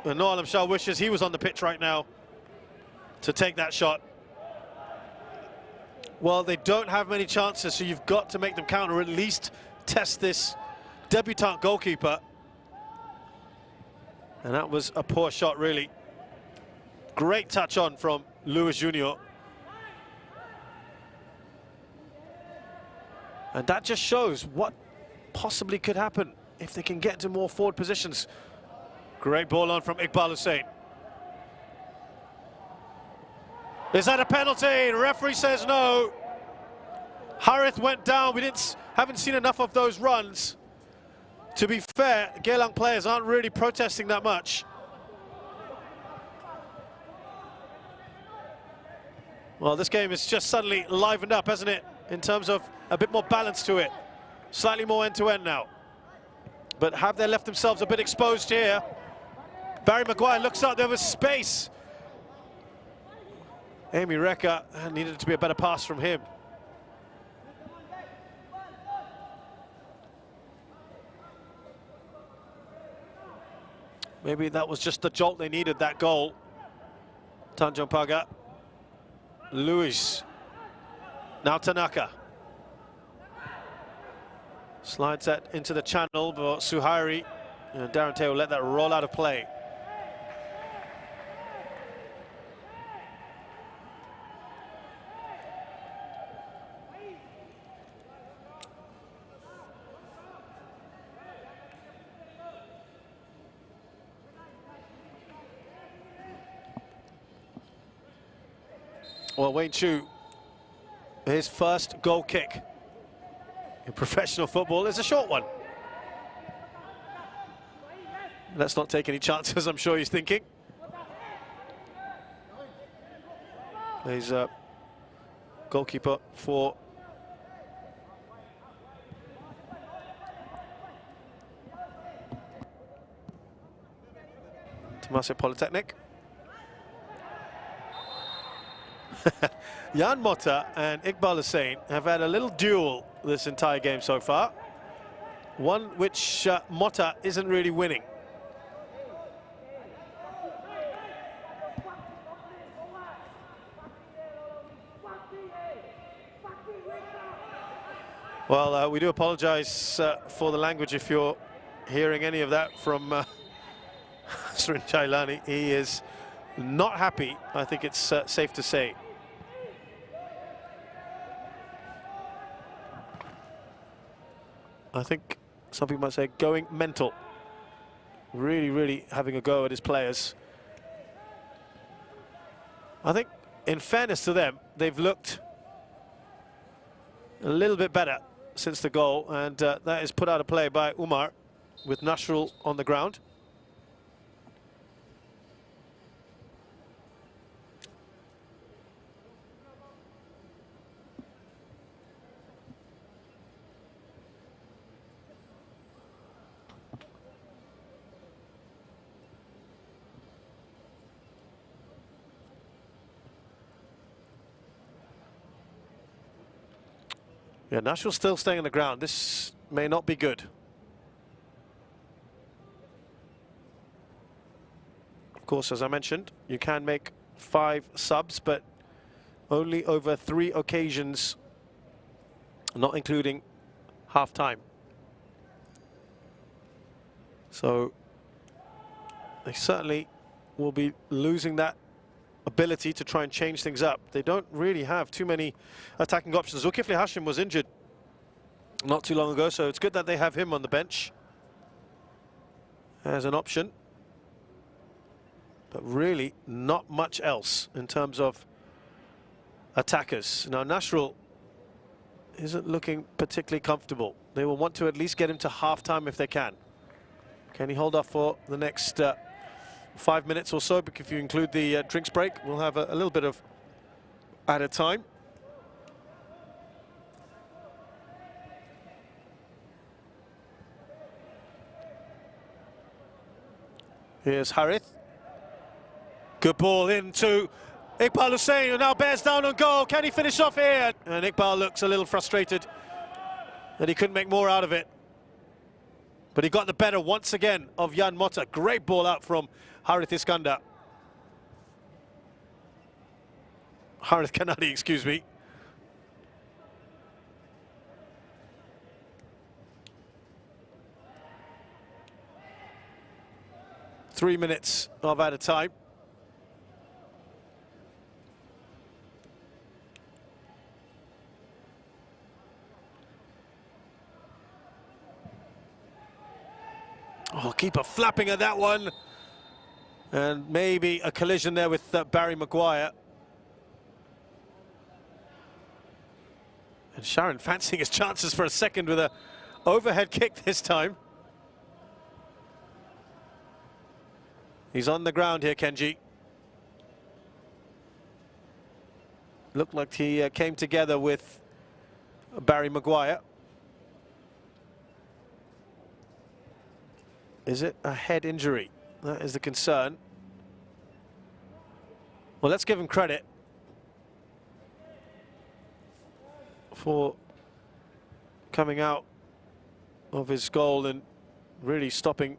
Speaker 1: And Noah Alam Shah wishes he was on the pitch right now to take that shot. Well, they don't have many chances, so you've got to make them count, or at least test this debutant goalkeeper. And that was a poor shot, really. Great touch on from Luis Junior. And that just shows what possibly could happen if they can get to more forward positions. Great ball on from Iqbal Hussain. Is that a penalty? Referee says no. Harith went down. We haven't seen enough of those runs. To be fair, Geylang players aren't really protesting that much. Well, this game is just suddenly livened up, hasn't it? In terms of a bit more balance to it. Slightly more end-to-end now. But have they left themselves a bit exposed here? Barry Maguire looks up, there was space. Amy Reka needed to be a better pass from him. Maybe that was just the jolt they needed, that goal. Tanjong Pagar. Luis. Now Tanaka. Slides that into the channel, but Suhairi and Darren Tay will let that roll out of play. Well, Wayne Chu, his first goal kick in professional football is a short one. Let's not take any chances, I'm sure he's thinking. He's a goalkeeper for Temasek Polytechnic. Jan Motta and Iqbal Hussain have had a little duel this entire game so far. One which Motta isn't really winning. Well, we do apologize for the language if you're hearing any of that from Srin Jailani. He is not happy, I think it's safe to say. I think some people might say going mental. Really, really having a go at his players. I think, in fairness to them, they've looked a little bit better since the goal, and that is put out of play by Umar. with National on the ground. Yeah, National still staying on the ground. This may not be good. Of course, as I mentioned, you can make 5 subs, but only over 3 occasions, not including half-time. So they certainly will be losing that ability to try and change things up. They don't really have too many attacking options. Zulkifli Hashim was injured not too long ago, so it's good that they have him on the bench as an option. But really not much else in terms of attackers. Now National isn't looking particularly comfortable. They will want to at least get him to half-time if they can. Can he hold off for the next 5 minutes or so? Because if you include the drinks break, we'll have a little bit of added time. Here's Harith. Good ball into Iqbal Hussain, who now bears down on goal. Can he finish off here? And Iqbal looks a little frustrated that he couldn't make more out of it. But he got the better once again of Jan Motta. Great ball out from Harith Iskandar. Harith Kanadi, excuse me. Three minutes of added time. Oh, keeper flapping at that one. And maybe a collision there with Barry Maguire. And Sharon fancying his chances for a second with a overhead kick this time. He's on the ground here, Kenji. Looked like he came together with Barry Maguire. Is it a head injury? That is the concern. Well, let's give him credit for coming out of his goal and really stopping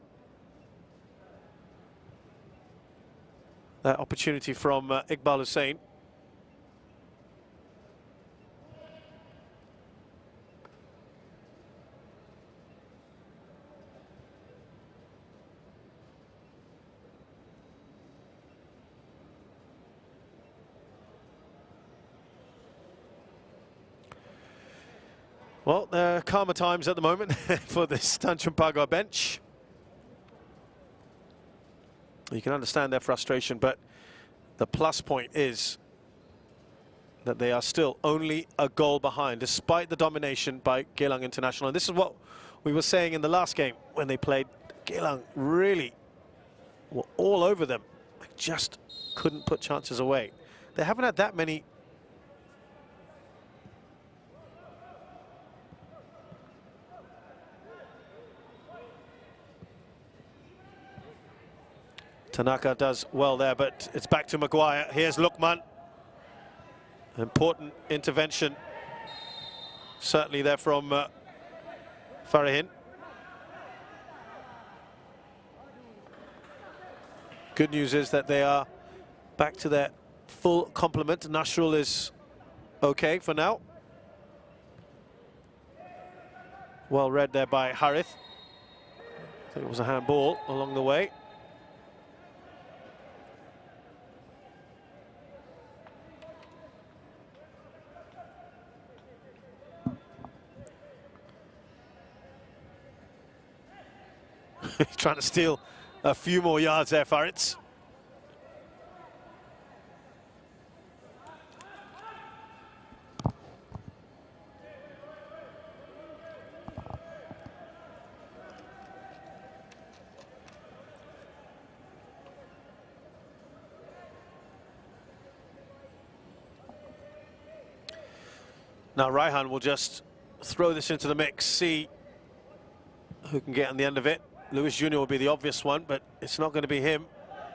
Speaker 1: that opportunity from Iqbal Hussain. Well, there are calmer times at the moment for this Tanjong Pagar bench. You can understand their frustration, but the plus point is that they are still only a goal behind, despite the domination by Geylang International. And this is what we were saying in the last game when they played. Geylang really were all over them. They just couldn't put chances away. They haven't had that many. Tanaka does well there, but it's back to Maguire. Here's Lukman. Important intervention, certainly there from Farahin. Good news is that they are back to their full complement. Nashrul is okay for now. Well read there by Harith. I think it was a handball along the way. He's trying to steal a few more yards there, Faritz. Now Raihan will just throw this into the mix, see who can get on the end of it. Lewis Jr. will be the obvious one, but it's not going to be him.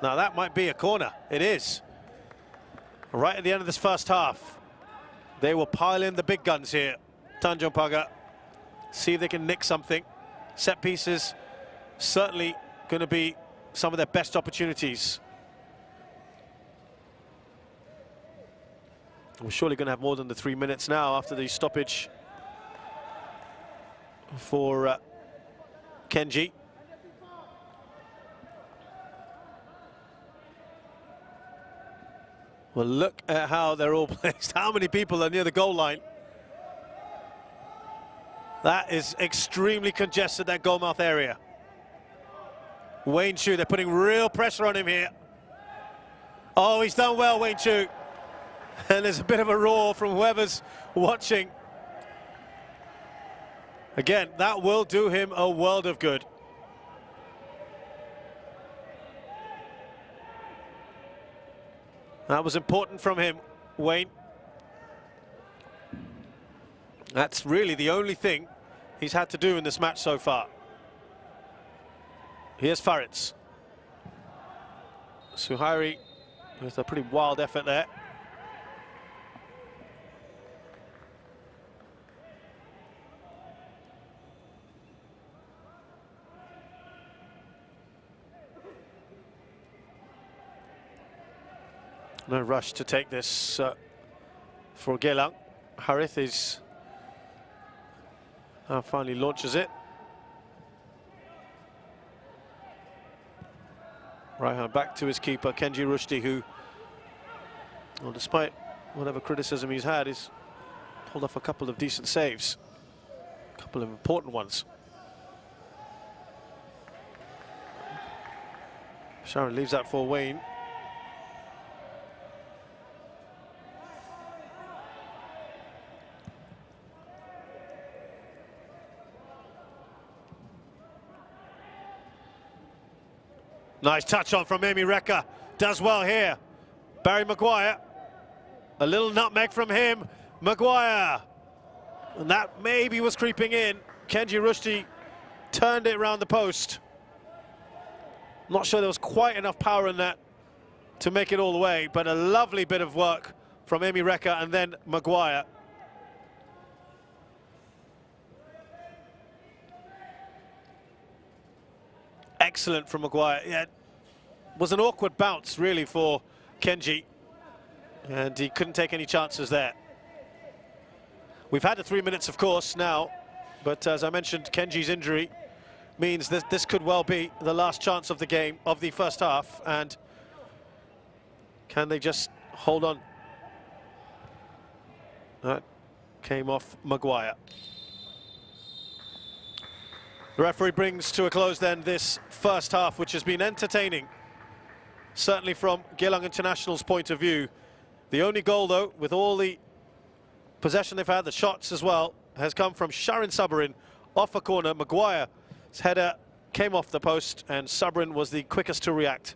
Speaker 1: Now that might be a corner. It is. Right at the end of this first half, they will pile in the big guns here. Tanjong Pagar, see if they can nick something. Set pieces, certainly going to be some of their best opportunities. We're surely going to have more than the 3 minutes now after the stoppage for Kenji. Well, look at how they're all placed. How many people are near the goal line? That is extremely congested, that goalmouth area. Wayne Chu, they're putting real pressure on him here. Oh, he's done well, Wayne Chu. And there's a bit of a roar from whoever's watching. Again, that will do him a world of good. That was important from him, Wayne. That's really the only thing he's had to do in this match so far. Here's Faritz. Suhairi with a pretty wild effort there. No rush to take this for Geylang. Harith is finally launches it. Raihan back to his keeper, Kenji Rushdie, who, well, despite whatever criticism he's had, he's pulled off a couple of decent saves, a couple of important ones. Sharon leaves that for Wayne. Nice touch on from Amy Rekka. Does well here. Barry Maguire. A little nutmeg from him. Maguire. And that maybe was creeping in. Kenji Rushdie turned it around the post. Not sure there was quite enough power in that to make it all the way, but a lovely bit of work from Amy Rekka and then Maguire. Excellent from Maguire. Yeah, it was an awkward bounce really for Kenji, and he couldn't take any chances there. We've had the 3 minutes, of course, now, but as I mentioned, Kenji's injury means that this could well be the last chance of the game, of the first half, and can they just hold on? That came off Maguire. The referee brings to a close then this first half, which has been entertaining, certainly from Geylang International's point of view. The only goal, though, with all the possession they've had, the shots as well, has come from Sharon Sabrin off a corner. Maguire's header came off the post, and Sabrin was the quickest to react.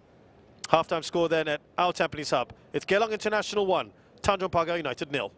Speaker 1: Half-time score then at our Tampines Hub. It's Geylang International 1, Tanjong Pagar United 0.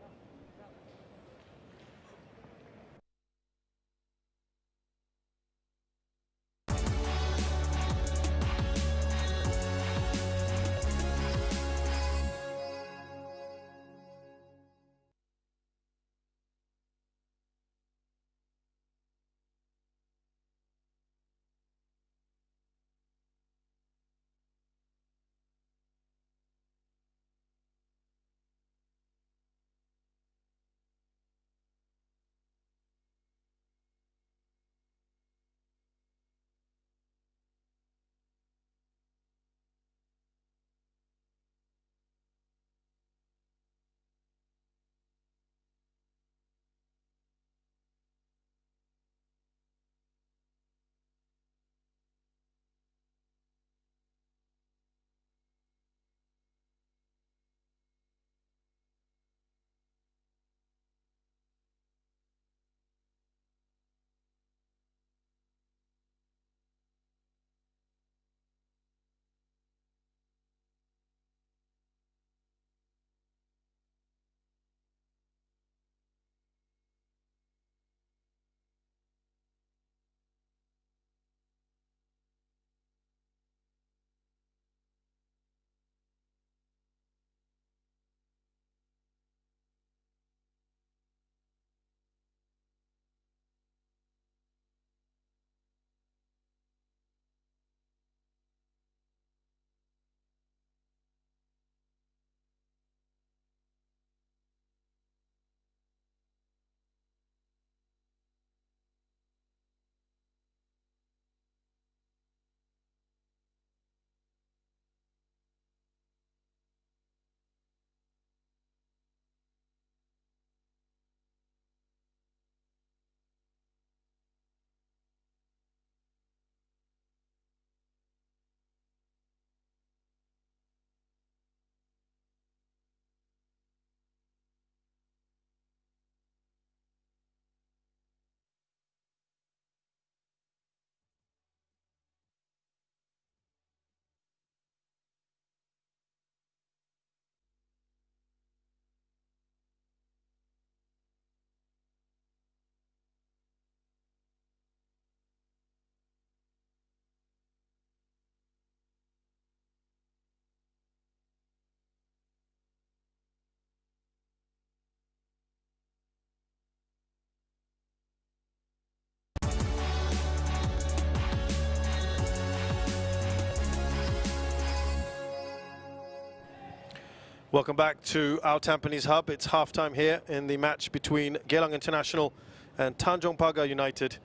Speaker 1: Welcome back to our Tampines Hub. It's halftime here in the match between Geylang International and Tanjong Pagar United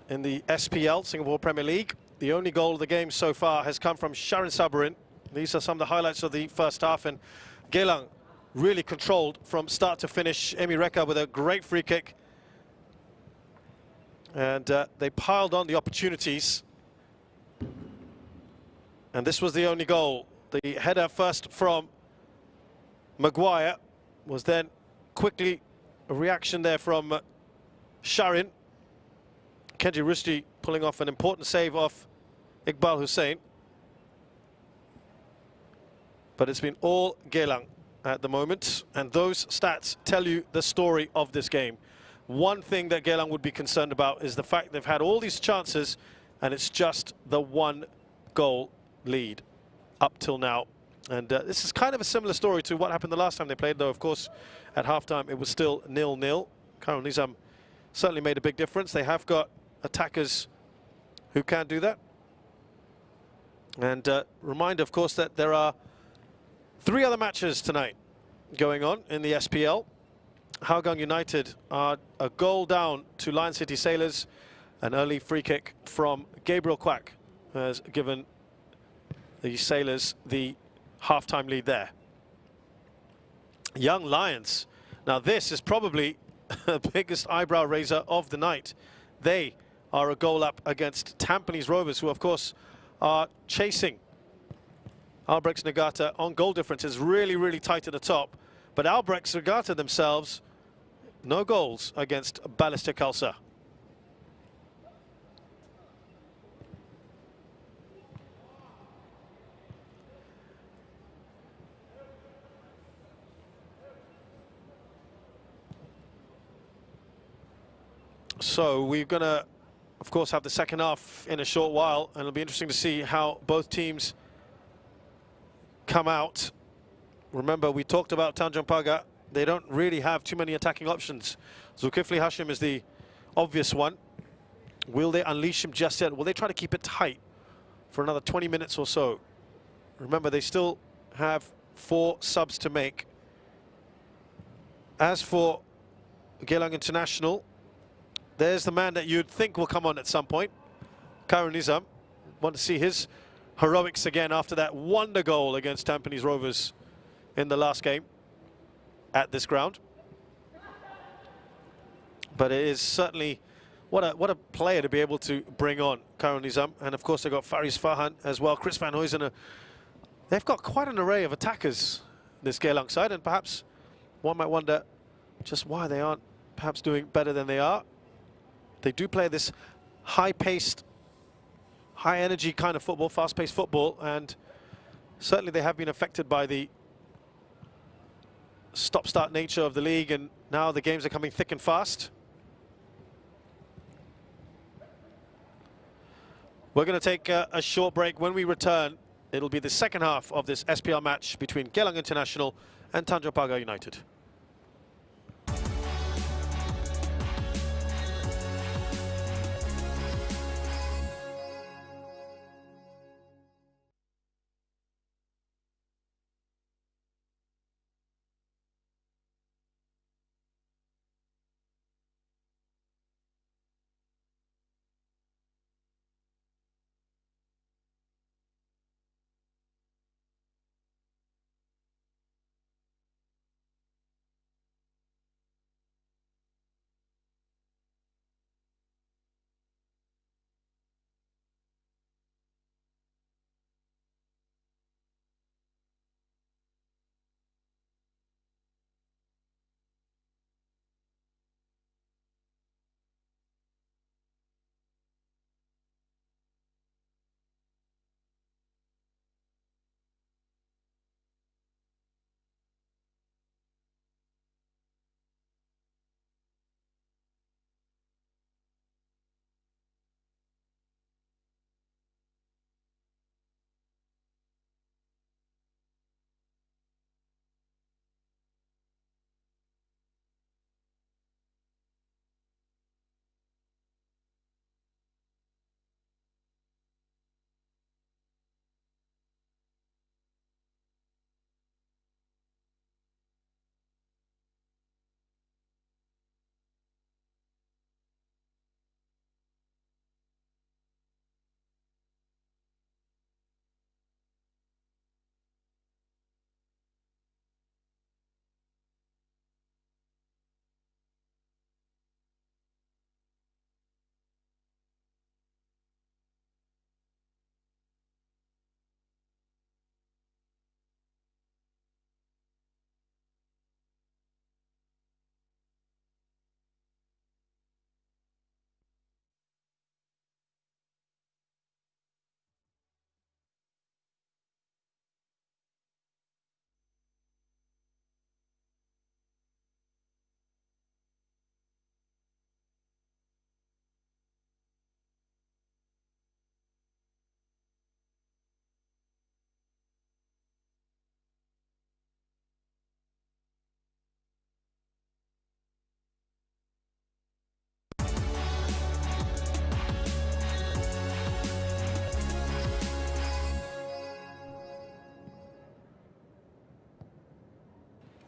Speaker 1: in the SPL, Singapore Premier League. The only goal of the game so far has come from Sharin Sabarin. These are some of the highlights of the first half, and Geylang really controlled from start to finish. Emi Reka with a great free kick. And they piled on the opportunities. And this was the only goal. The header first from Maguire was then quickly a reaction there from Sharin. Kenji Rushdi pulling off an important save off Iqbal Hussain. But it's been all Geylang at the moment, and those stats tell you the story of this game. One thing that Geylang would be concerned about is the fact they've had all these chances and it's just the one goal lead up till now. And this is kind of a similar story to what happened the last time they played, though of course at halftime it was still 0-0. Karan Nizam certainly made a big difference. They have got attackers who can do that. And reminder of course that there are 3 other matches tonight going on in the SPL. Hougang United are a goal down to Lion City Sailors. An early free kick from Gabriel Quack has given the Sailors the half-time lead there. Young Lions. Now this is probably the biggest eyebrow raiser of the night. They are a goal up against Tampines Rovers, who of course are chasing Albrechts Nagata on goal difference. Is really, really tight at the top. But Albrechts Nagata themselves, no goals against Balestier Khalsa. So we're going to, of course, have the second half in a short while, and it'll be interesting to see how both teams come out. Remember, we talked about Tanjong Pagar. They don't really have too many attacking options. Zulkifli Hashim is the obvious one. Will they unleash him just yet? Will they try to keep it tight for another 20 minutes or so? Remember, they still have 4 subs to make. As for Geylang International, there's the man that you'd think will come on at some point, Karan Nizam. Want to see his heroics again after that wonder goal against Tampines Rovers in the last game at this ground. But it is certainly what a player to be able to bring on, Karan Nizam. And of course they've got Faris Farhan as well, Chris Van Huysen. They've got quite an array of attackers, this Geylang side, and perhaps one might wonder just why they aren't perhaps doing better than they are. They do play this high-paced, high-energy kind of football, fast-paced football, and certainly they have been affected by the stop-start nature of the league, and now the games are coming thick and fast. We're going to take a short break. When we return, it'll be the second half of this SPL match between Geylang International and Tanjong Pagar United.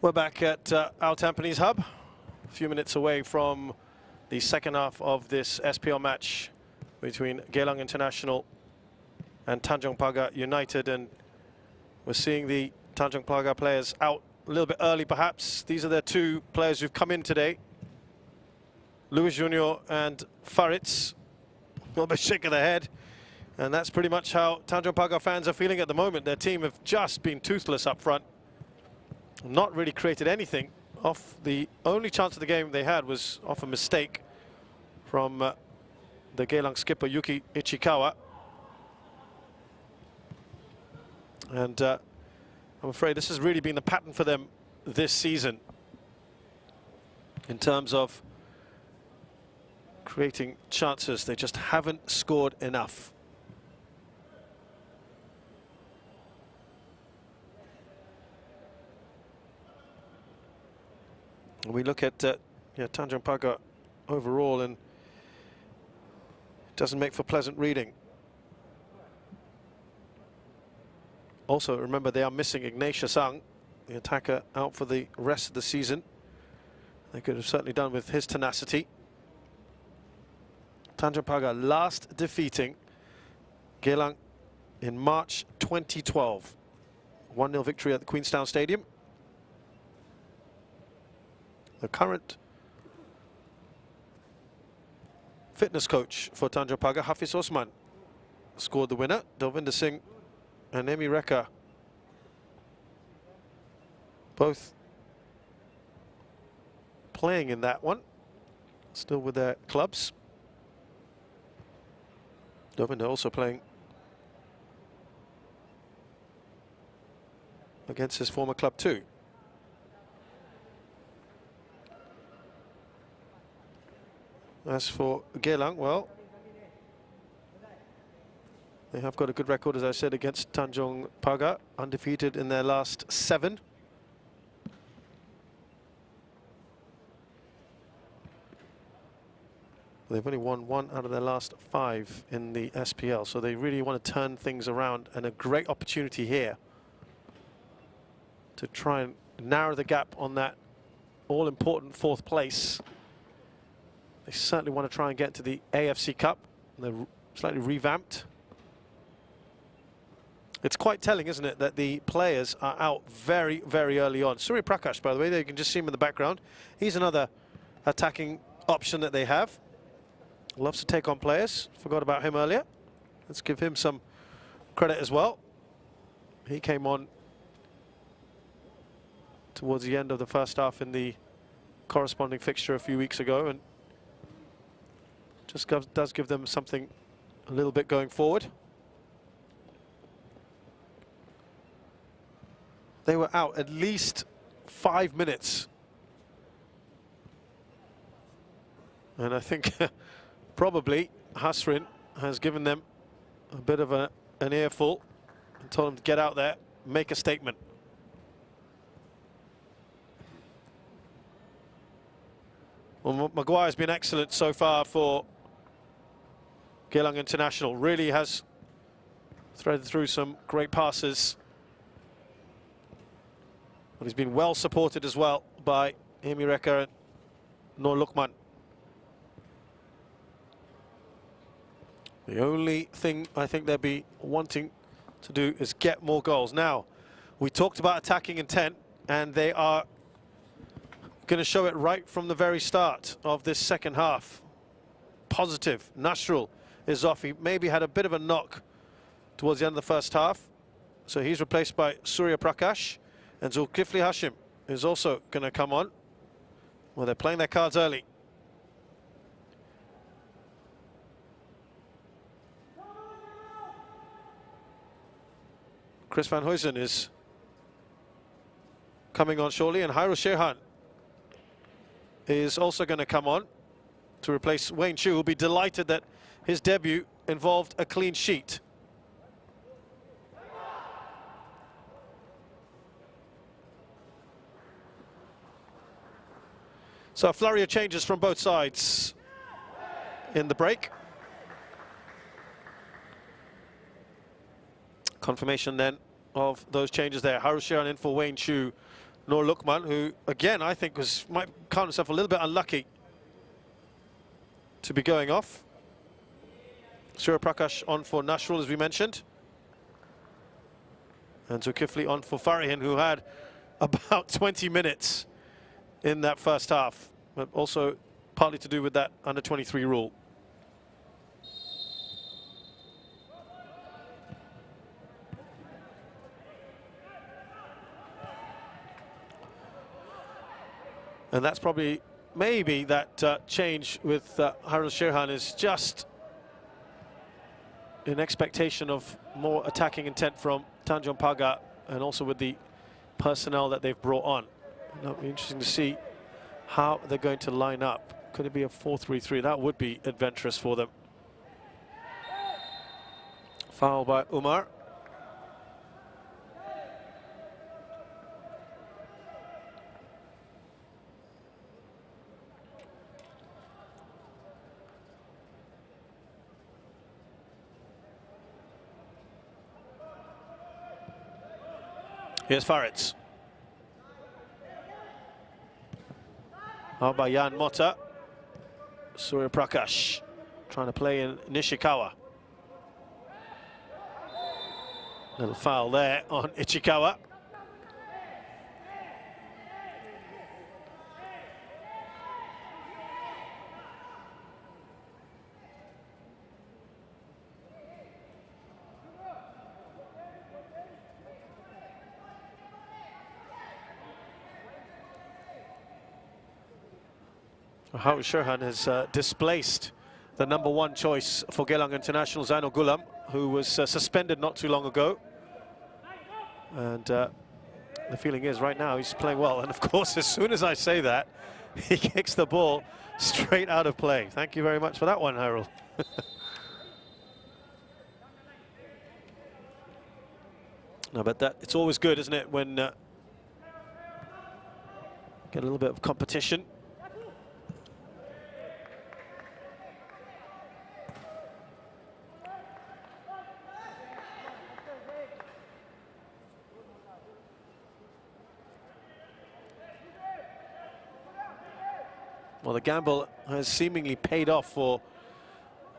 Speaker 1: We're back at our Tampines Hub, a few minutes away from the second half of this SPL match between Geylang International and Tanjong Pagar United, and we're seeing the Tanjong Pagar players out a little bit early perhaps. These are their two players who've come in today, Luis Junior and Faritz. A little bit shake of the head, and that's pretty much how Tanjong Pagar fans are feeling at the moment. Their team have just been toothless up front, not really created anything. Off the only chance of the game they had was off a mistake from the Geylang skipper Yuki Ichikawa. And I'm afraid this has really been the pattern for them this season in terms of creating chances. They just haven't scored enough. We look at Tanjong Pagar overall, and it doesn't make for pleasant reading. Also, remember, they are missing Ignatius Ang, the attacker, out for the rest of the season. They could have certainly done with his tenacity. Tanjong Pagar last defeating Geylang in March 2012. 1-0 victory at the Queenstown Stadium. The current fitness coach for Tanjong Pagar, Hafiz Osman, scored the winner. Delvinder Singh and Emi Reka both playing in that one, still with their clubs. Delvinder also playing against his former club too. As for Geylang, well, they have got a good record, as I said, against Tanjong Pagar, undefeated in their last 7. They've only won 1 out of their last 5 in the SPL, so they really want to turn things around, and a great opportunity here to try and narrow the gap on that all-important 4th place. They certainly want to try and get to the AFC Cup. They're slightly revamped. It's quite telling, isn't it, that the players are out very, very early on. Surya Prakash, by the way, there you can just see him in the background. He's another attacking option that they have. Loves to take on players. Forgot about him earlier. Let's give him some credit as well. He came on towards the end of the first half in the corresponding fixture a few weeks ago, and just does give them something a little bit going forward. They were out at least 5 minutes. And I think probably Hasrin has given them a bit of an earful and told them to get out there, make a statement. Well, Maguire's been excellent so far for Geylang International. Really has threaded through some great passes. But he's been well supported as well by Emi Reka and Nur Lukman. The only thing I think they'll be wanting to do is get more goals. Now, we talked about attacking intent, and they are going to show it right from the very start of this second half. Positive. Nasrul is off. He maybe had a bit of a knock towards the end of the first half, so he's replaced by Surya Prakash, and Zulkifli Hashim is also going to come on. Well, they're playing their cards early. Chris Van Huysen is coming on shortly, and Hairul Shehan is also going to come on to replace Wayne Chu, who'll be delighted that his debut involved a clean sheet. So a flurry of changes from both sides in the break. Confirmation then of those changes there. Hairul Shehan in for Wayne Chu. Nur Lukman, who, again, I think might count himself a little bit unlucky to be going off. Surya Prakash on for Nashrul, as we mentioned. And Zulkifli on for Farihin, who had about 20 minutes in that first half, but also partly to do with that under-23 rule. And that's probably, maybe that change with Harul Shirhan is just in expectation of more attacking intent from Tanjong Pagar, and also with the personnel that they've brought on. It'll be interesting to see how they're going to line up. Could it be a 4-3-3? That would be adventurous for them. Foul by Umar. Here's Faritz. Out by Jan Mota. Surya Prakash trying to play in Nishikawa. Little foul there on Ichikawa. Harul Shirhan has displaced the #1 choice for Geylang International, Zainul Gulam, who was suspended not too long ago. And the feeling is right now he's playing well. And of course, as soon as I say that, he kicks the ball straight out of play. Thank you very much for that one, Harul. No, but it's always good, isn't it, when get a little bit of competition. Well, the gamble has seemingly paid off for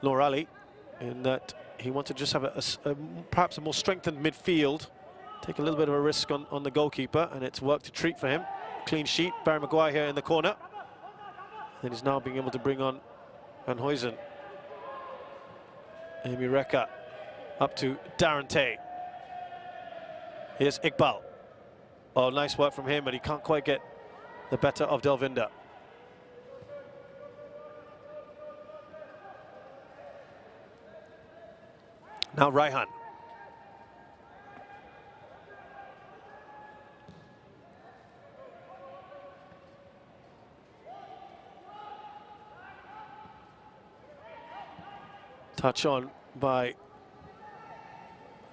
Speaker 1: Nur Ali in that he wanted to just have perhaps a more strengthened midfield, take a little bit of a risk on the goalkeeper, and it's worked a treat for him. Clean sheet, Barry Maguire here in the corner. And he's now being able to bring on Van Huysen. Amy Reka up to Darren Tay. Here's Iqbal. Oh, nice work from him, but he can't quite get the better of Delvinder. Now Raihan. Touch on by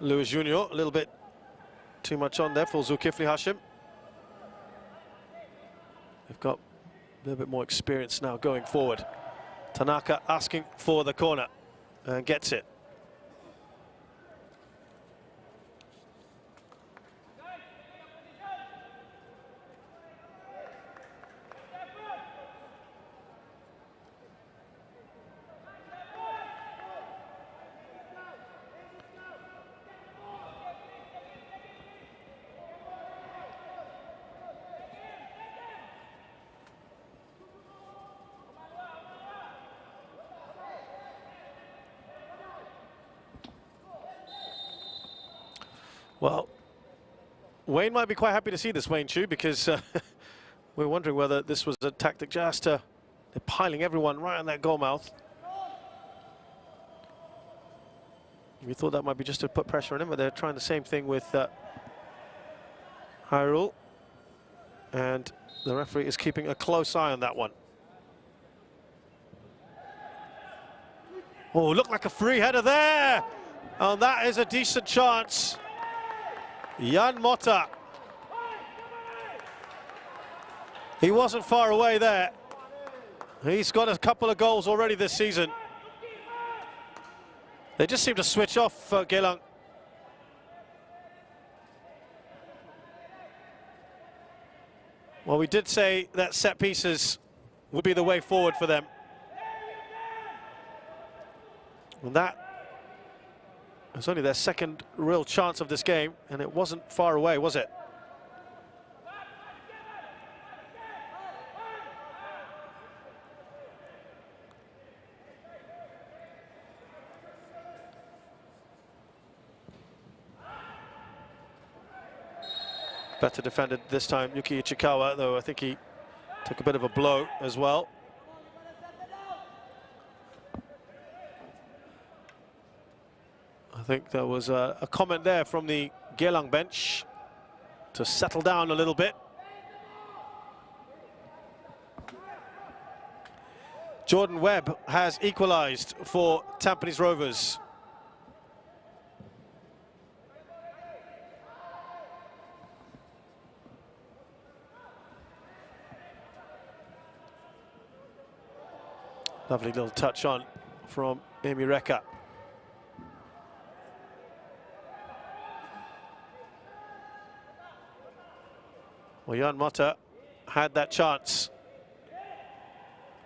Speaker 1: Lewis Junior, a little bit too much on there for Zulkifli Hashim. They've got a little bit more experience now going forward. Tanaka asking for the corner and gets it. Well, Wayne might be quite happy to see this, Wayne Chu, because we're wondering whether this was a tactic just they're piling everyone right on that goal mouth. We thought that might be just to put pressure on him, but they're trying the same thing with Harul. And the referee is keeping a close eye on that one. Oh, looked like a free header there. And that is a decent chance. Jan Mota. He wasn't far away there. He's got a couple of goals already this season. They just seem to switch off Geylang. Well, we did say that set pieces would be the way forward for them. And that was only their second real chance of this game, and it wasn't far away, was it? Better defended this time, Yuki Ichikawa, though I think he took a bit of a blow as well. I think there was a comment there from the Geylang bench to settle down a little bit. Jordan Webb has equalised for Tampines Rovers. Lovely little touch on from Amy Reka. Well, Jan Motta had that chance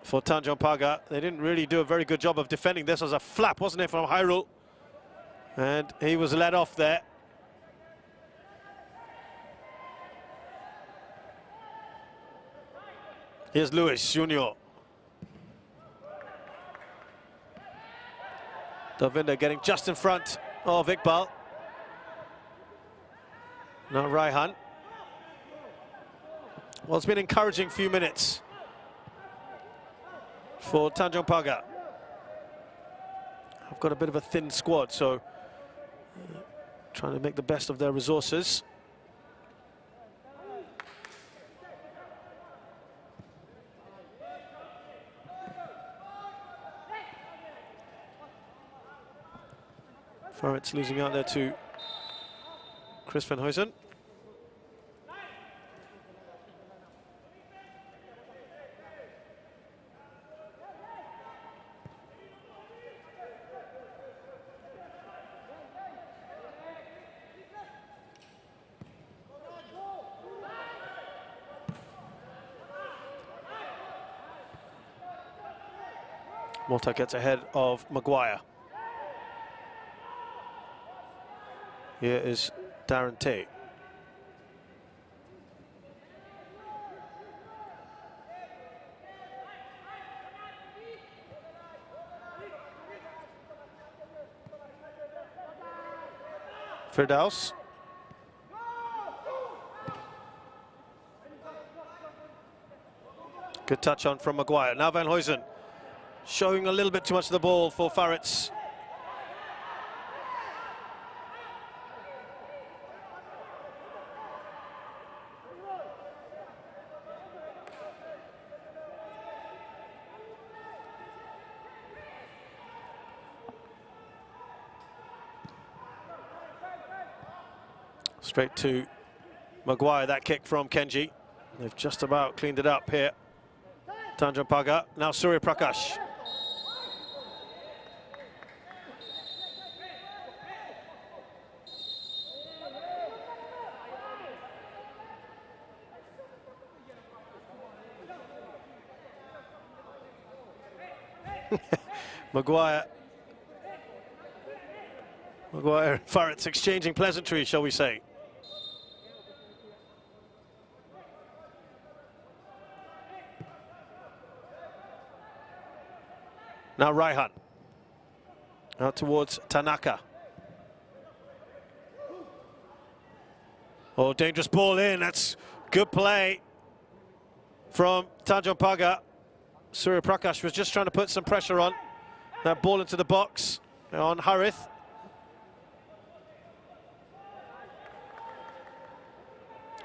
Speaker 1: for Tanjong Pagar. They didn't really do a very good job of defending. This was a flap, wasn't it, from Hyrule? And he was let off there. Here's Lewis Junior. Davinder getting just in front of Iqbal. Now Raihan. Well, it's been an encouraging few minutes for Tanjong Pagar. I've got a bit of a thin squad, so trying to make the best of their resources. Farrett's losing out there to Chris van Huysen. Motta gets ahead of Maguire. Here is Darren Tate. Firdaus. Good touch on from Maguire. Now Van Huysen showing a little bit too much of the ball for Farrett's. Straight to Maguire, that kick from Kenji. They've just about cleaned it up here. Tanjong Pagar, now Surya Prakash. Maguire and Farrett's exchanging pleasantries, shall we say. Now Raihan. Out towards Tanaka. Oh, dangerous ball in. That's good play from Tanjong Pagar. Surya Prakash was just trying to put some pressure on. That ball into the box on Harith.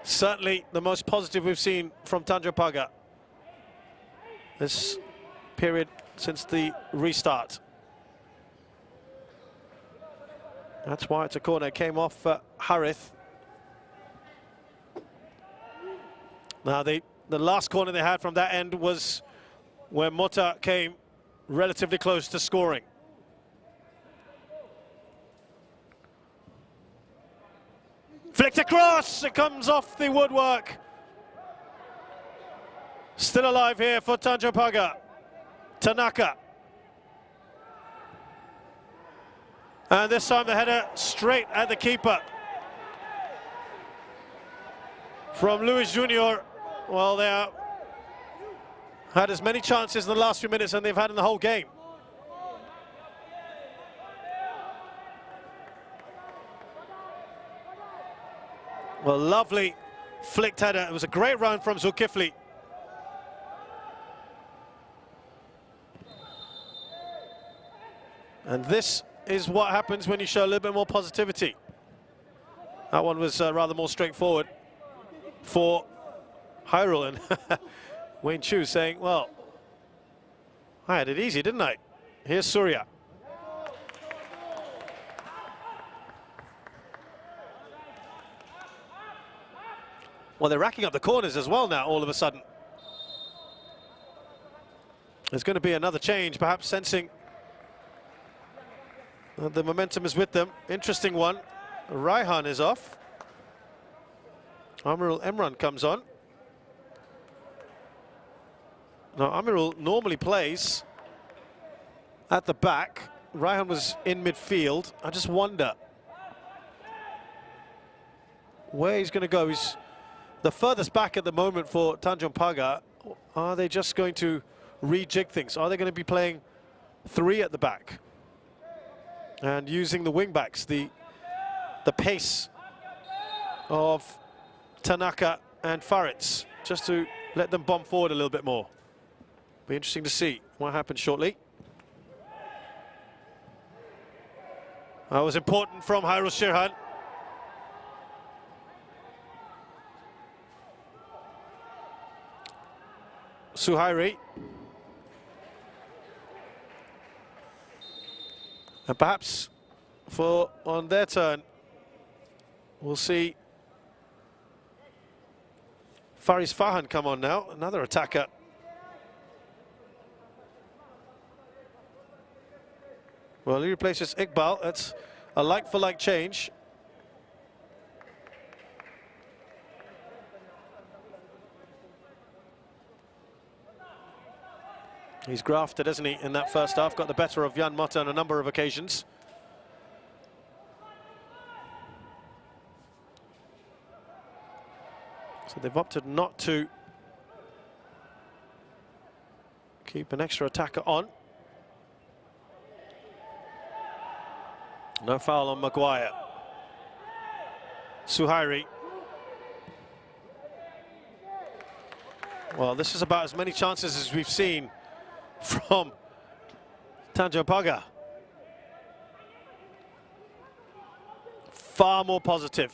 Speaker 1: Certainly the most positive we've seen from Tanjong Pagar this period since the restart. That's why it's a corner. It came off Harith. Now the last corner they had from that end was where Motta came relatively close to scoring. Flicked across, it comes off the woodwork. Still alive here for Tanjong Pagar. Tanaka. And this time the header straight at the keeper. From Luis Junior. Well, they had as many chances in the last few minutes than they've had in the whole game. Well, lovely flicked header. It was a great run from Zulkifli. And this is what happens when you show a little bit more positivity. That one was rather more straightforward for Hyrule. And Wayne Chu saying, well, I had it easy, didn't I? Here's Surya. Well, they're racking up the corners as well now, all of a sudden. There's going to be another change, perhaps sensing the momentum is with them. Interesting one. Raihan is off. Amirul Emran comes on. Now, Amirul normally plays at the back. Raihan was in midfield. I just wonder where he's going to go. He's the furthest back at the moment for Tanjong Pagar. Are they just going to rejig things? Are they going to be playing three at the back and using the wing backs, the pace of Tanaka and Faritz, just to let them bomb forward a little bit more? Be interesting to see what happens shortly. That was important from Hyrule Shirhan. Suhairi. And perhaps for on their turn, we'll see Faris Fahan come on now, another attacker. Well, he replaces Iqbal. That's a like-for-like change. He's grafted, hasn't he, in that first half? Got the better of Jan Motta on a number of occasions. So they've opted not to keep an extra attacker on. No foul on Maguire. Suhairi. Well, this is about as many chances as we've seen from Tanjong Pagar. Far more positive.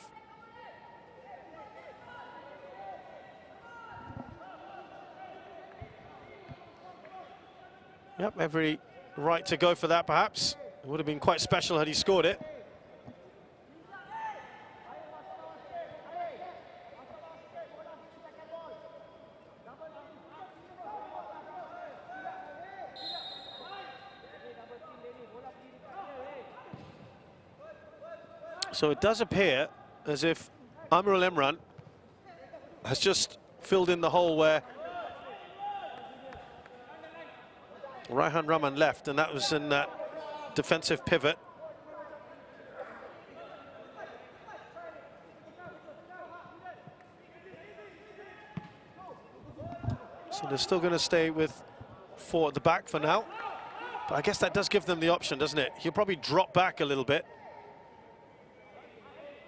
Speaker 1: Yep, every right to go for that, perhaps. It would have been quite special had he scored it. So it does appear as if Amirul Emran has just filled in the hole where Raihan Rahman left, and that was in that defensive pivot. So they're still going to stay with four at the back for now. But I guess that does give them the option, doesn't it? He'll probably drop back a little bit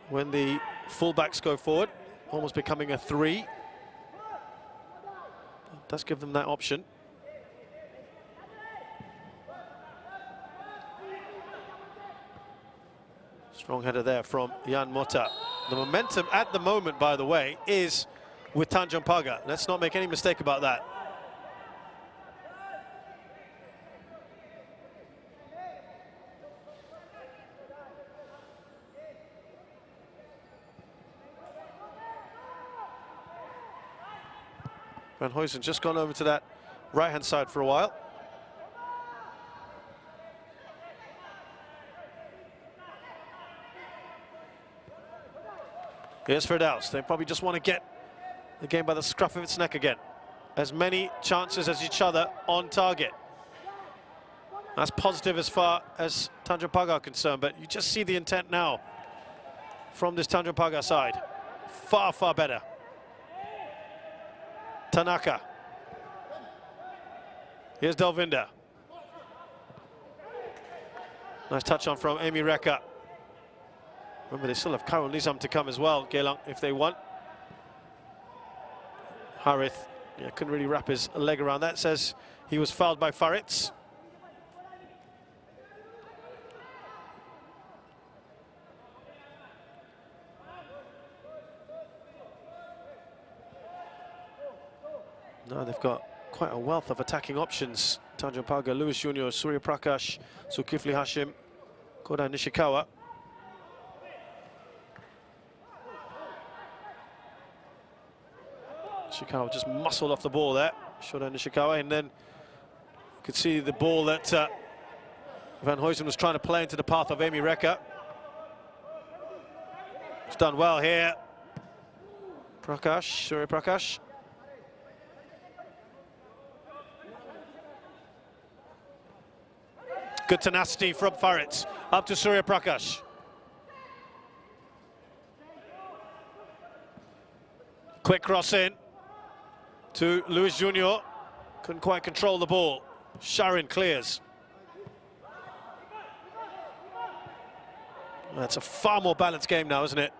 Speaker 1: when the fullbacks go forward, almost becoming a three. It does give them that option. Strong header there from Jan Motta. The momentum at the moment, by the way, is with Tanjong Pagar. Let's not make any mistake about that. Van Huysen just gone over to that right-hand side for a while. Here's Firdaus. They probably just want to get the game by the scruff of its neck again. as many chances as each other on target. That's positive as far as Tanjong Pagar are concerned, but you just see the intent now from this Tanjong Pagar side. Far, far better. Tanaka. Here's Delvinder. Nice touch on from Amy Reka. Remember, they still have Karol Nizam to come as well, Geylang, if they want. Harith, yeah, couldn't really wrap his leg around that. Says he was fouled by Faritz. Now they've got quite a wealth of attacking options. Tanjong Pagar, Lewis Jr., Surya Prakash, Zulkifli Hashim, Koda Nishikawa. Nishikawa just muscled off the ball there, Shoda Nishikawa, and then you could see the ball that Van Huysen was trying to play into the path of Amy Reka. It's done well here. Prakash, Surya Prakash. Good tenacity from Faritz, up to Surya Prakash. Quick cross in to Lewis Jr. Couldn't quite control the ball. Sharin clears. That's a far more balanced game now, isn't it?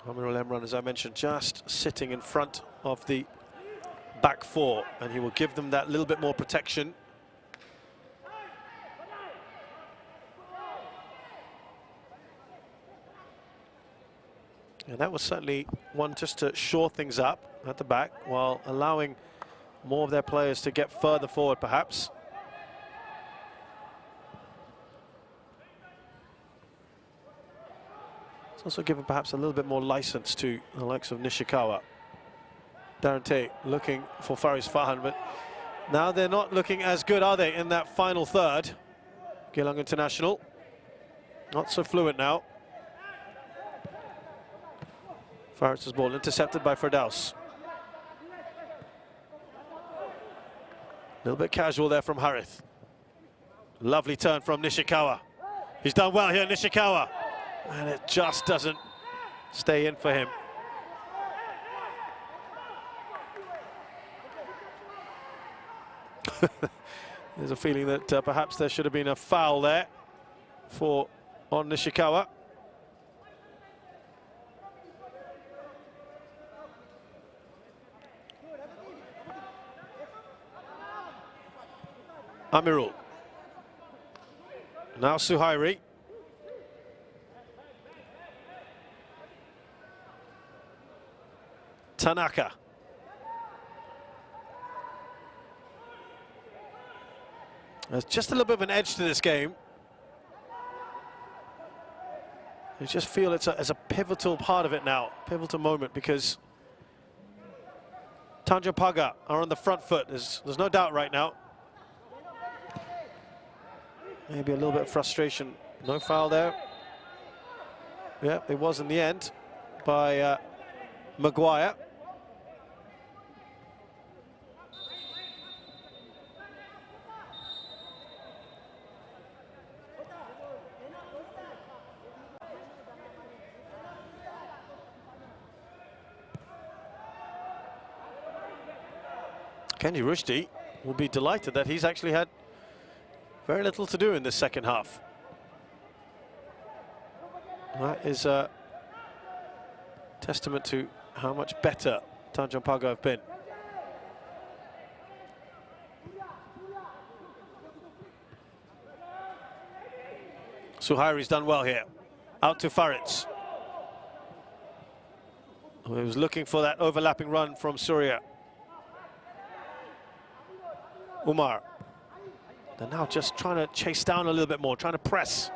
Speaker 1: Amirul Emran, as I mentioned, just sitting in front of the back four, and he will give them that little bit more protection. And that was certainly one just to shore things up at the back, while allowing more of their players to get further forward, perhaps. It's also given perhaps a little bit more license to the likes of Nishikawa. Darren Tate looking for Faris Fahan, but now they're not looking as good, are they, in that final third? Geylang International, not so fluent now. Faris' ball intercepted by Firdaus. A little bit casual there from Harith. Lovely turn from Nishikawa. He's done well here, Nishikawa. And it just doesn't stay in for him. There's a feeling that perhaps there should have been a foul there on Nishikawa. Amirul. Now Suhairi. Tanaka. There's just a little bit of an edge to this game. I just feel it's a pivotal part of it now, pivotal moment, because Tanjong Pagar are on the front foot. There's no doubt right now. Maybe a little bit of frustration. No foul there. Yeah, it was in the end by Maguire. Kenji Rushdie will be delighted that he's actually had very little to do in this second half. That is a testament to how much better Tanjong Pagar have been. Suhairi's done well here. Out to Faritz. He was looking for that overlapping run from Surya. Umar. They're now just trying to chase down a little bit more, trying to press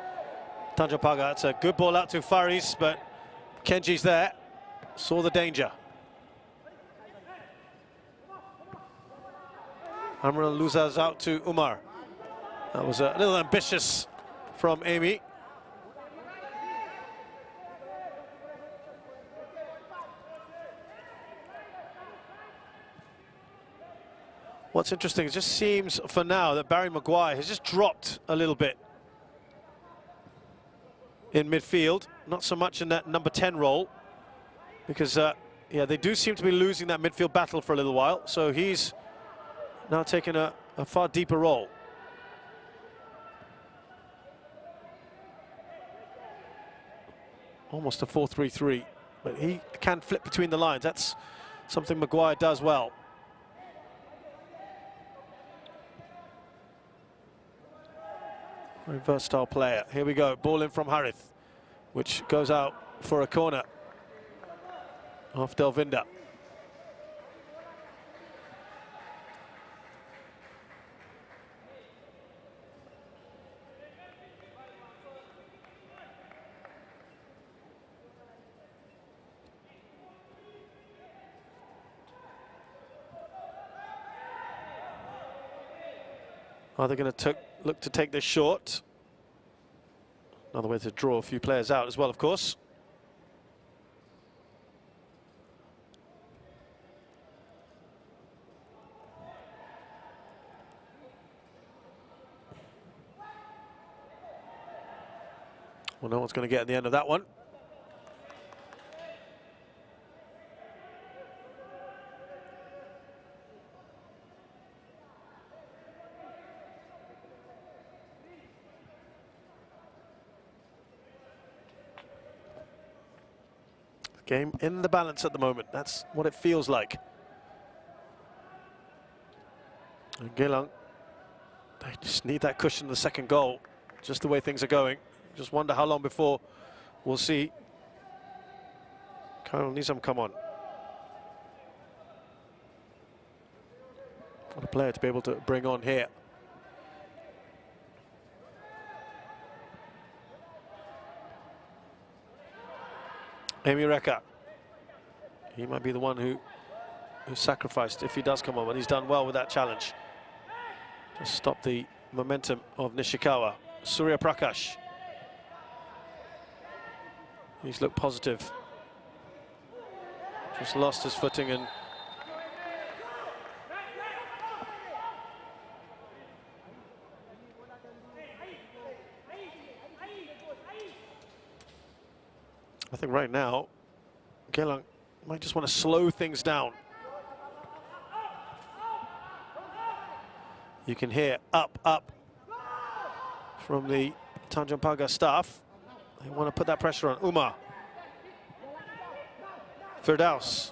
Speaker 1: Tanjong Pagar. It's a good ball out to Faris, but Kenji's there. saw the danger. Amran Luzaz out to Umar. That was a little ambitious from Amy. What's interesting, it just seems for now that Barry Maguire has just dropped a little bit in midfield, not so much in that number 10 role, because yeah, they do seem to be losing that midfield battle for a little while, so he's now taking a far deeper role. Almost a 4-3-3, but he can flip between the lines. That's something Maguire does well. Very versatile player. Here we go, ball in from Harith, which goes out for a corner off Delvinda. Are they going to look to take this short? Another way to draw a few players out as well, of course. Well, no one's going to get at the end of that one. Game in the balance at the moment. That's what it feels like. And Geylang, they just need that cushion in the second goal, just the way things are going. Just wonder how long before we'll see Khairul Nizam come on. What a player to be able to bring on here. Amy Reka, he might be the one who sacrificed if he does come on, and he's done well with that challenge. Just stop the momentum of Nishikawa. Surya Prakash, he's looked positive. Just lost his footing and I think right now, Geylang might just want to slow things down. You can hear up, up from the Tanjong Pagar staff. They want to put that pressure on. Umar. Firdaus.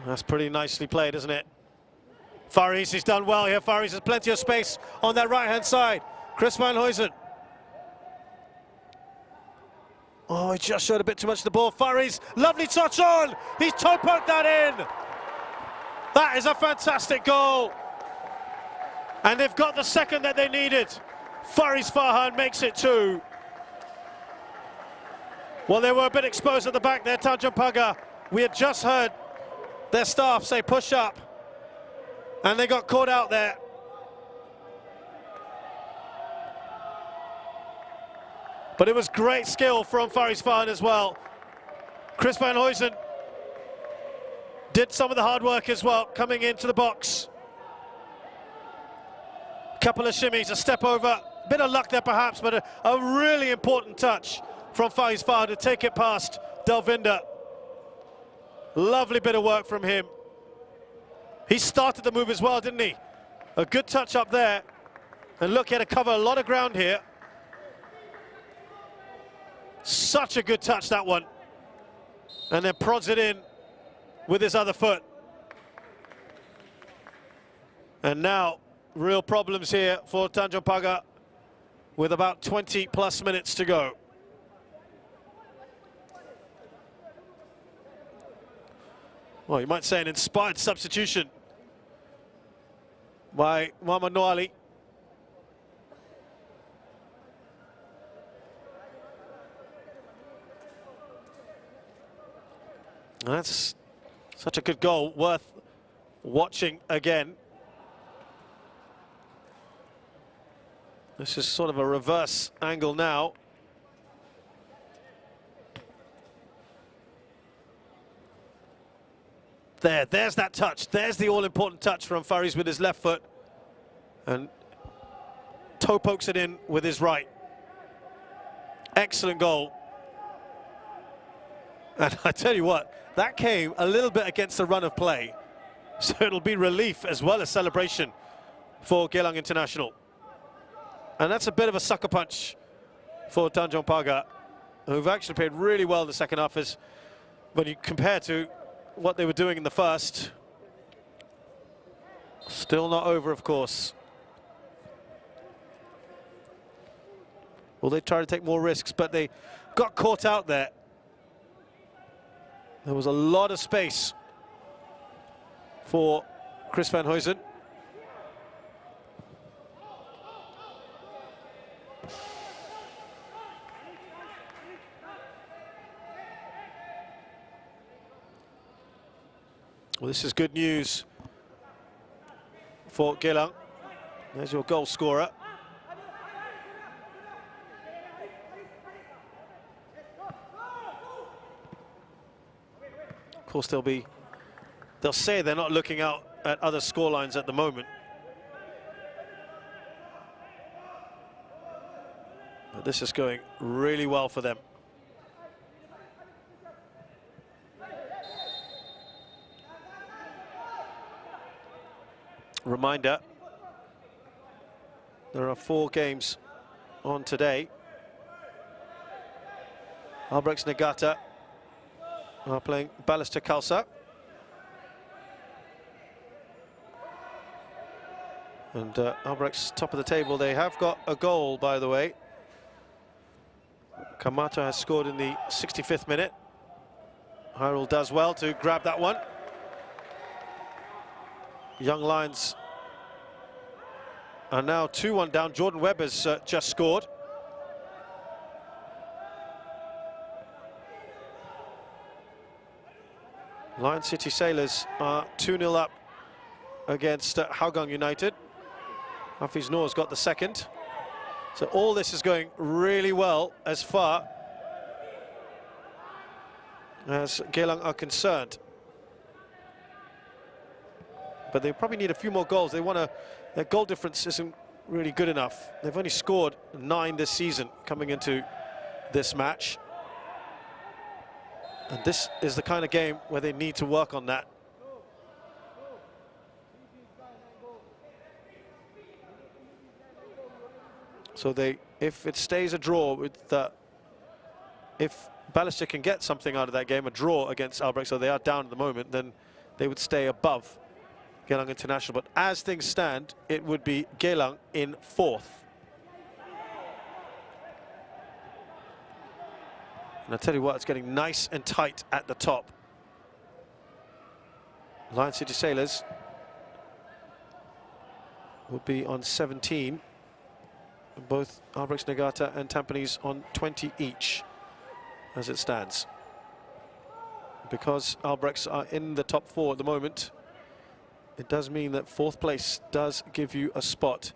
Speaker 1: That's pretty nicely played, isn't it? Faris, he's done well here. Faris has plenty of space on that right-hand side. Chris van Huysen. Oh, he just showed a bit too much of the ball. Faris, lovely touch on. He's toe-poked that in. That is a fantastic goal. And they've got the second that they needed. Faris Farhan makes it 2. Well, they were a bit exposed at the back there, Tanjong Pagar. We had just heard their staff say push up. And they got caught out there. But it was great skill from Faris Farhan as well. Chris van Huysen did some of the hard work as well, coming into the box. Couple of shimmies, a step over, bit of luck there perhaps, but a really important touch from Faris Farhan to take it past Delvinda. Lovely bit of work from him. He started the move as well, didn't he? A good touch up there. And look, he had to cover a lot of ground here. Such a good touch, that one. And then prods it in with his other foot. And now, real problems here for Tanjong Pagar with about 20 plus minutes to go. Well, you might say an inspired substitution by Muhammad Noor Ali. That's such a good goal, worth watching again. This is sort of a reverse angle now. There's that touch. There's the all-important touch from Faris with his left foot. And toe pokes it in with his right. Excellent goal. And I tell you what, that came a little bit against the run of play. So it'll be relief as well as celebration for Geylang International. And that's a bit of a sucker punch for Tanjong Pagar, who've actually played really well in the second half as when you compare to what they were doing in the first. Still not over, of course. Well, they tried to take more risks, but they got caught out there. There was a lot of space for Chris van Huysen. Well, this is good news for Geylang. There's your goal scorer. Of course, they'll say they're not looking out at other scorelines at the moment. But this is going really well for them. Reminder, there are 4 games on today. Albrechts Negata are playing Ballister Khalsa. And Albrechts top of the table. They have got a goal, by the way. Kamata has scored in the 65th minute. Hyrule does well to grab that one. Young Lions are now 2-1 down. Jordan Webb has just scored. Lion City Sailors are 2-0 up against Hougang United. Hafiz Noor's got the second. So all this is going really well as far as Geylang are concerned. But they probably need a few more goals. Their goal difference isn't really good enough. They've only scored 9 this season coming into this match. And this is the kind of game where they need to work on that. So if it stays a draw with if Ballister can get something out of that game, a draw against Albrecht, so they are down at the moment, then they would stay above Geylang International. But as things stand, it would be Geylang in 4th. And I tell you what, it's getting nice and tight at the top. Lion City Sailors would be on 17. Both Albrechts Negata and Tampines on 20 each, as it stands. Because Albrechts are in the top 4 at the moment, it does mean that 4th place does give you a spot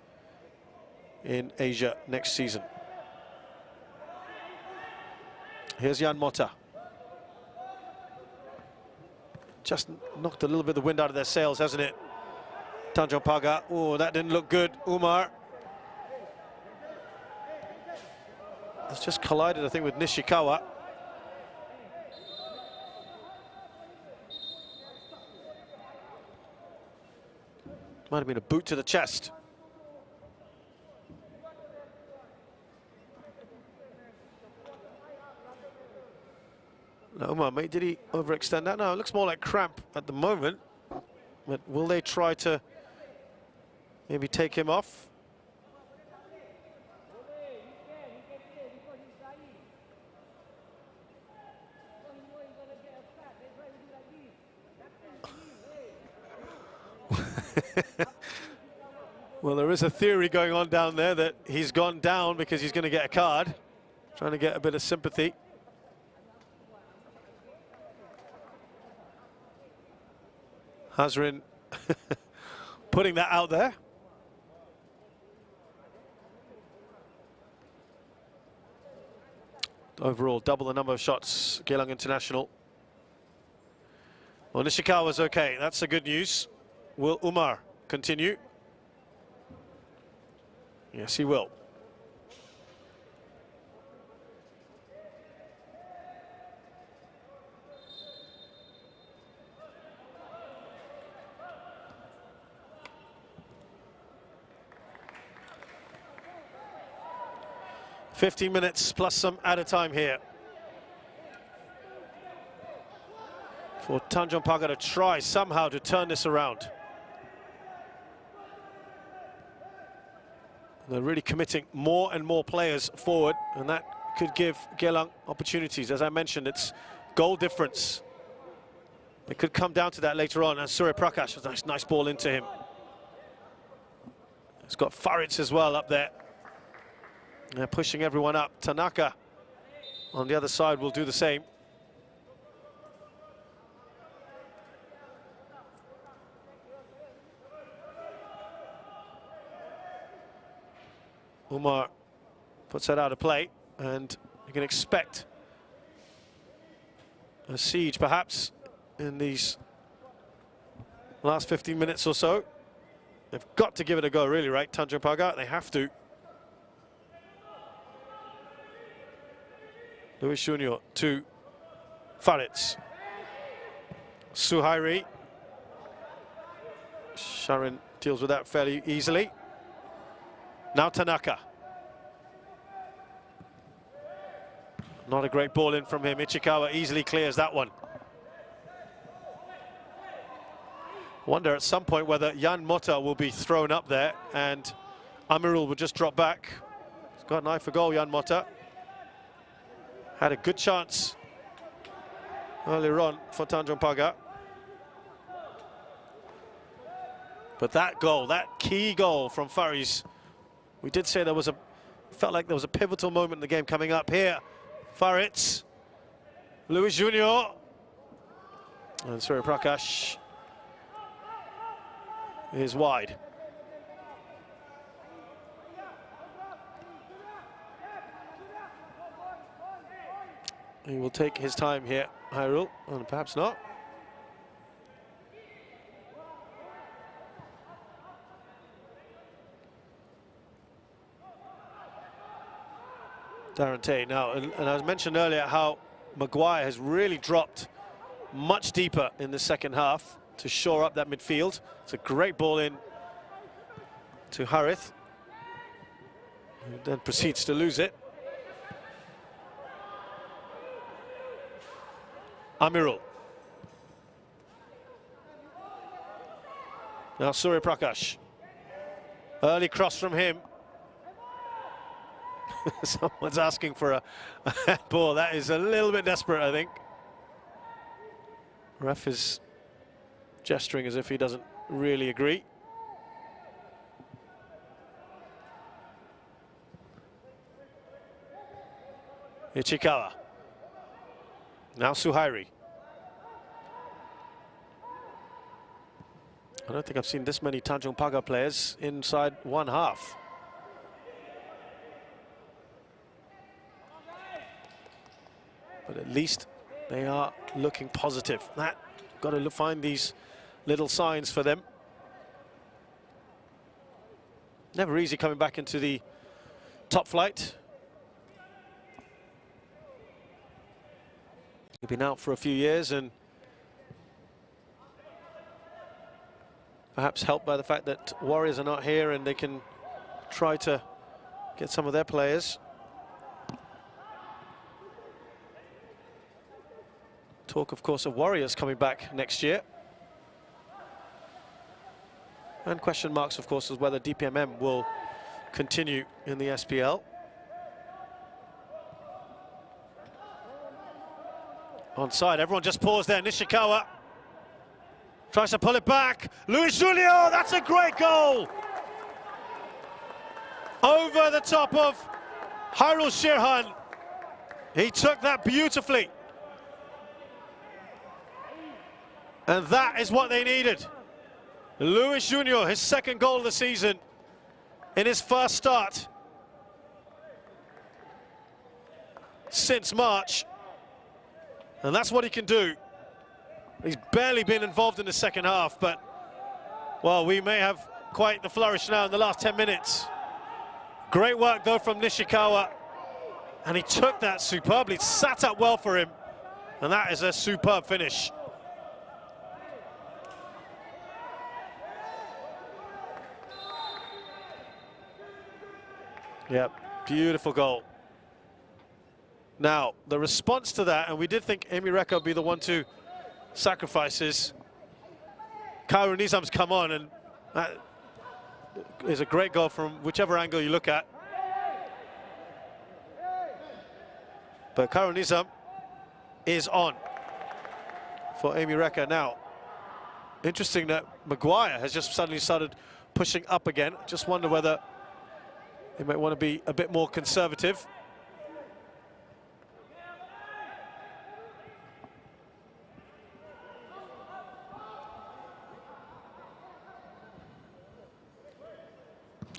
Speaker 1: in Asia next season. Here's Jan Motta. Just knocked a little bit of the wind out of their sails, hasn't it? Tanjong Pagar. Oh, that didn't look good. Umar. It's just collided, I think, with Nishikawa. Might have been a boot to the chest. No, Umar, mate, did he overextend that? No, it looks more like cramp at the moment. But will they try to maybe take him off? Well, there is a theory going on down there that he's gone down because he's going to get a card. Trying to get a bit of sympathy. Hazrin putting that out there. Overall, double the number of shots, Geylang International. Well, Nishikawa's okay. That's the good news. Will Umar continue? Yes, he will. "15 minutes plus some added time here for Tanjong Pagar to try somehow to turn this around. They're really committing more and more players forward, and that could give Geylang opportunities. As I mentioned, it's goal difference. It could come down to that later on, and Surya Prakash, a nice ball into him. It's got Faritz as well up there. They're pushing everyone up. Tanaka on the other side will do the same. Umar puts that out of play, and you can expect a siege perhaps in these last 15 minutes or so. They've got to give it a go, really, right? Tanjong Pagar, they have to. Luis Junior to Faritz. Suhairi. Sharon deals with that fairly easily. Now Tanaka. Not a great ball in from him. Ichikawa easily clears that one. Wonder at some point whether Jan Mota will be thrown up there and Amirul will just drop back. He's got an eye for goal, Jan Mota. Had a good chance earlier on for Tanjong Pagar. But that goal, that key goal from Faris, we did say there was felt like there was a pivotal moment in the game coming up here. Faritz, Luis Junior, and Surya Prakash is wide. He will take his time here, Hyrule, and perhaps not. Darren Tay now, and I mentioned earlier how Maguire has really dropped much deeper in the second half to shore up that midfield. It's a great ball in to Harith, who then proceeds to lose it. Amirul. Now Surya Prakash. Early cross from him. Someone's asking for a handball. That is a little bit desperate, I think. Ref is gesturing as if he doesn't really agree. Ichikawa. Now Suhairi. I don't think I've seen this many Tanjong Pagar players inside one half. But at least they are looking positive. Got to find these little signs for them. Never easy coming back into the top flight. You've been out for a few years and perhaps helped by the fact that Warriors are not here and they can try to get some of their players. Talk, of course, of Warriors coming back next year. And question marks, of course, as whether DPMM will continue in the SPL. Onside, everyone just paused there. Nishikawa tries to pull it back. Luis Julio, that's a great goal! Over the top of Hyrule Shirhan. He took that beautifully. And that is what they needed. Luis Junior, his second goal of the season in his first start since March. And that's what he can do. He's barely been involved in the second half, but, well, we may have quite the flourish now in the last 10 minutes. Great work, though, from Nishikawa. And he took that superbly, sat up well for him. And that is a superb finish. Yep, beautiful goal. Now, the response to that, and we did think Amy Reka would be the one to sacrifices. Khairul Nizam's come on, and that is a great goal from whichever angle you look at. But Khairul Nizam is on for Amy Reka now. Interesting that Maguire has just suddenly started pushing up again. Just wonder whether he might want to be a bit more conservative.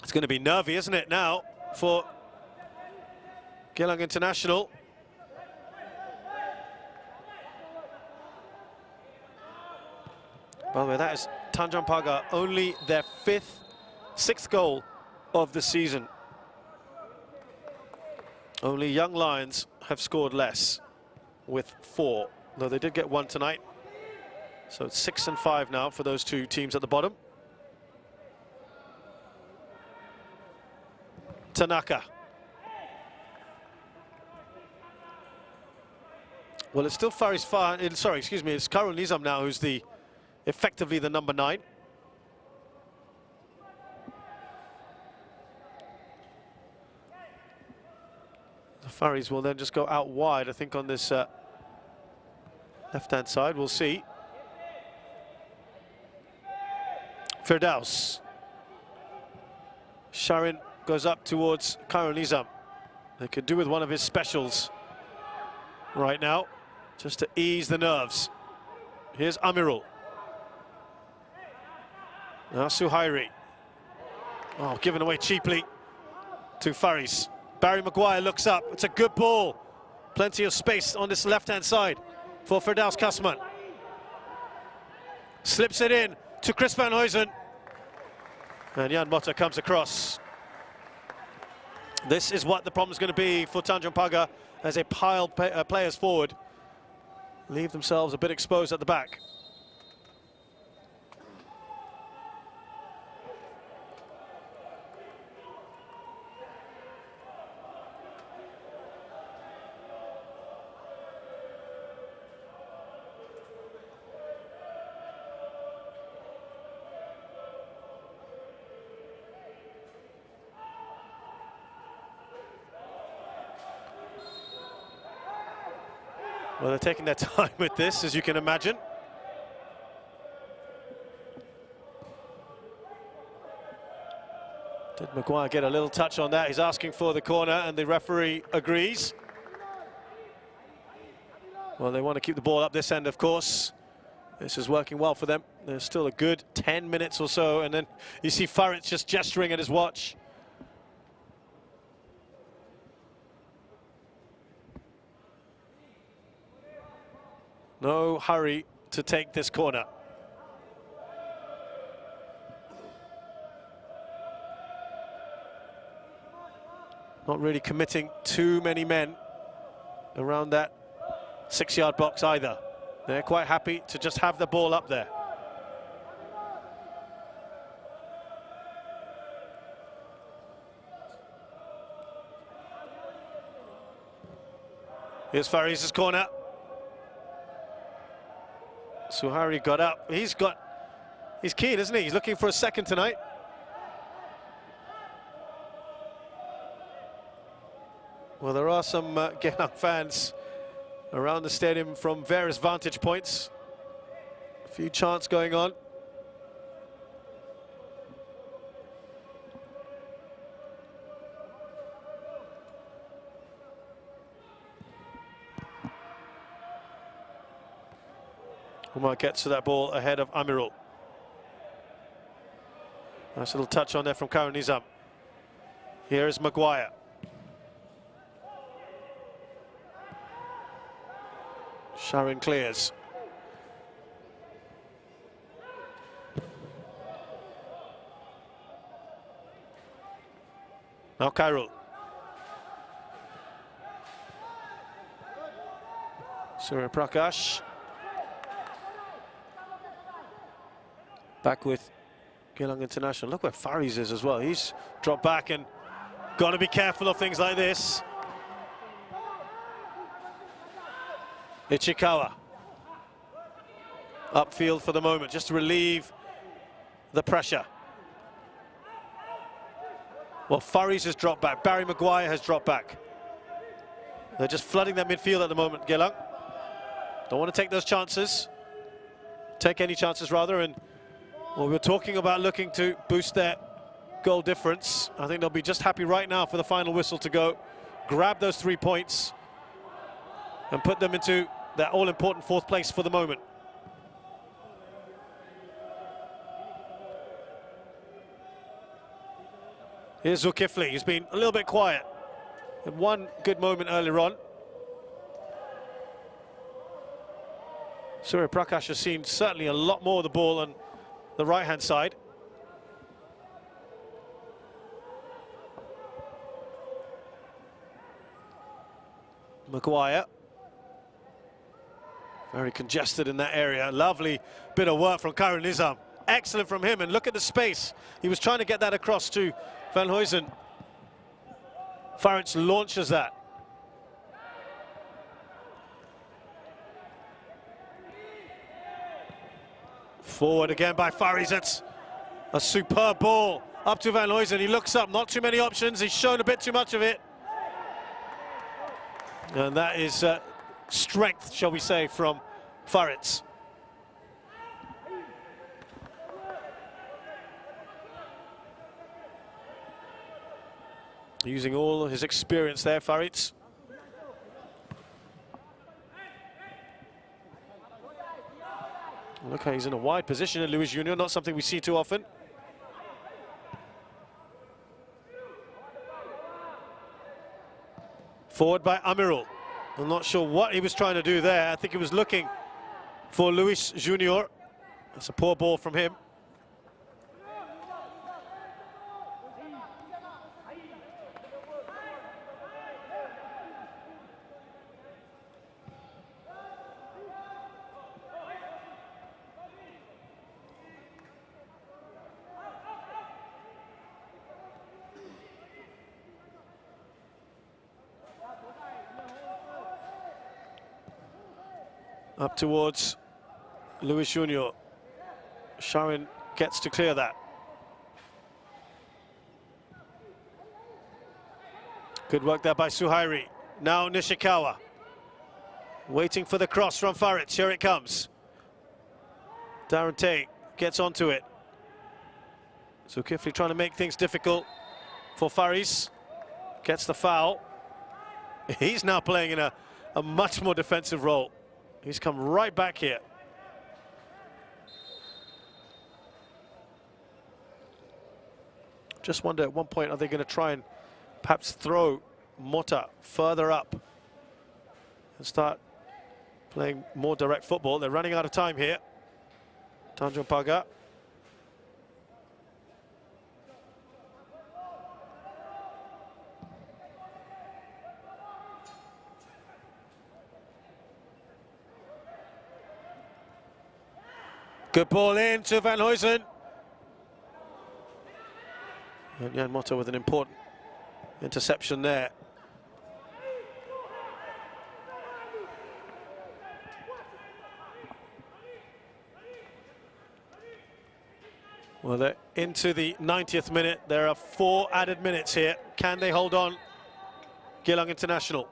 Speaker 1: It's going to be nervy, isn't it, now, for Geylang International. By the way, that is Tanjong Pagar, only their sixth goal of the season. Only Young Lions have scored less, with 4, though they did get 1 tonight. So it's 6 and 5 now for those two teams at the bottom. Tanaka. Well, it's still it's Khairul Nizam now who's effectively the number 9. The Faris will then just go out wide, I think, on this left-hand side. We'll see. Firdaus. Sharin goes up towards Khairul Nizam. They could do with one of his specials right now, just to ease the nerves. Here's Amirul. Now Suhairi. Oh, given away cheaply to Faris. Barry Maguire looks up. It's a good ball. Plenty of space on this left-hand side for Firdaus Kasman. Slips it in to Chris van Huysen. And Jan Motta comes across. This is what the problem's going to be for Tanjong Pagar as they pile players forward. Leave themselves a bit exposed at the back. Well, they're taking their time with this, as you can imagine. Did Maguire get a little touch on that? He's asking for the corner, and the referee agrees. Well, they want to keep the ball up this end, of course. This is working well for them. There's still a good 10 minutes or so, and then you see Farid just gesturing at his watch. No hurry to take this corner. Not really committing too many men around that 6-yard box either. They're quite happy to just have the ball up there. Here's Faris' corner. Suhairi got up. He's keen, isn't he? He's looking for a second tonight. Well, there are some Geylang fans around the stadium from various vantage points. A few chants going on. Umar gets to that ball ahead of Amirul. Nice little touch on there from Karan Nizam. Here is Maguire. Sharon clears. Now Khairul. Surya Prakash. Back with Geylang International. Look where Faris is as well. He's dropped back and got to be careful of things like this. Ichikawa. Upfield for the moment, just to relieve the pressure. Well, Faris has dropped back. Barry Maguire has dropped back. They're just flooding that midfield at the moment, Geylang. Don't want to take those chances. Take any chances, rather. And well, we're talking about looking to boost their goal difference. I think they'll be just happy right now for the final whistle to go. Grab those 3 points and put them into that all-important 4th place for the moment. Here's Zulkifli. He's been a little bit quiet. Had one good moment earlier on. Surya Prakash has seen certainly a lot more of the ball on the right-hand side. Maguire. Very congested in that area. Lovely bit of work from Karan Nizam. Excellent from him, and look at the space. He was trying to get that across to Van Huysen. Farrants launches that. Forward again by Faris. It's a superb ball up to Van Huysen. He looks up, not too many options. He's shown a bit too much of it. And that is strength, shall we say, from Farrants. Using all his experience there, Farrants. Look how he's in a wide position in Luis Junior, not something we see too often. Forward by Amirul. I'm not sure what he was trying to do there. I think he was looking for Luis Junior. That's a poor ball from him. Up towards Luis Junior. Sharon gets to clear that. Good work there by Suhairi. Now Nishikawa. Waiting for the cross from Farrants. Here it comes. Darren Tate gets onto it. Zulkifli trying to make things difficult for Faris. Gets the foul. He's now playing in a much more defensive role. He's come right back here. Just wonder at one point, are they going to try and perhaps throw Mota further up and start playing more direct football? They're running out of time here. Tanjong Pagar. Good ball in to Van Huysen. And Jan Mota with an important interception there. Well, they're into the 90th minute. There are 4 added minutes here. Can they hold on? Geylang International.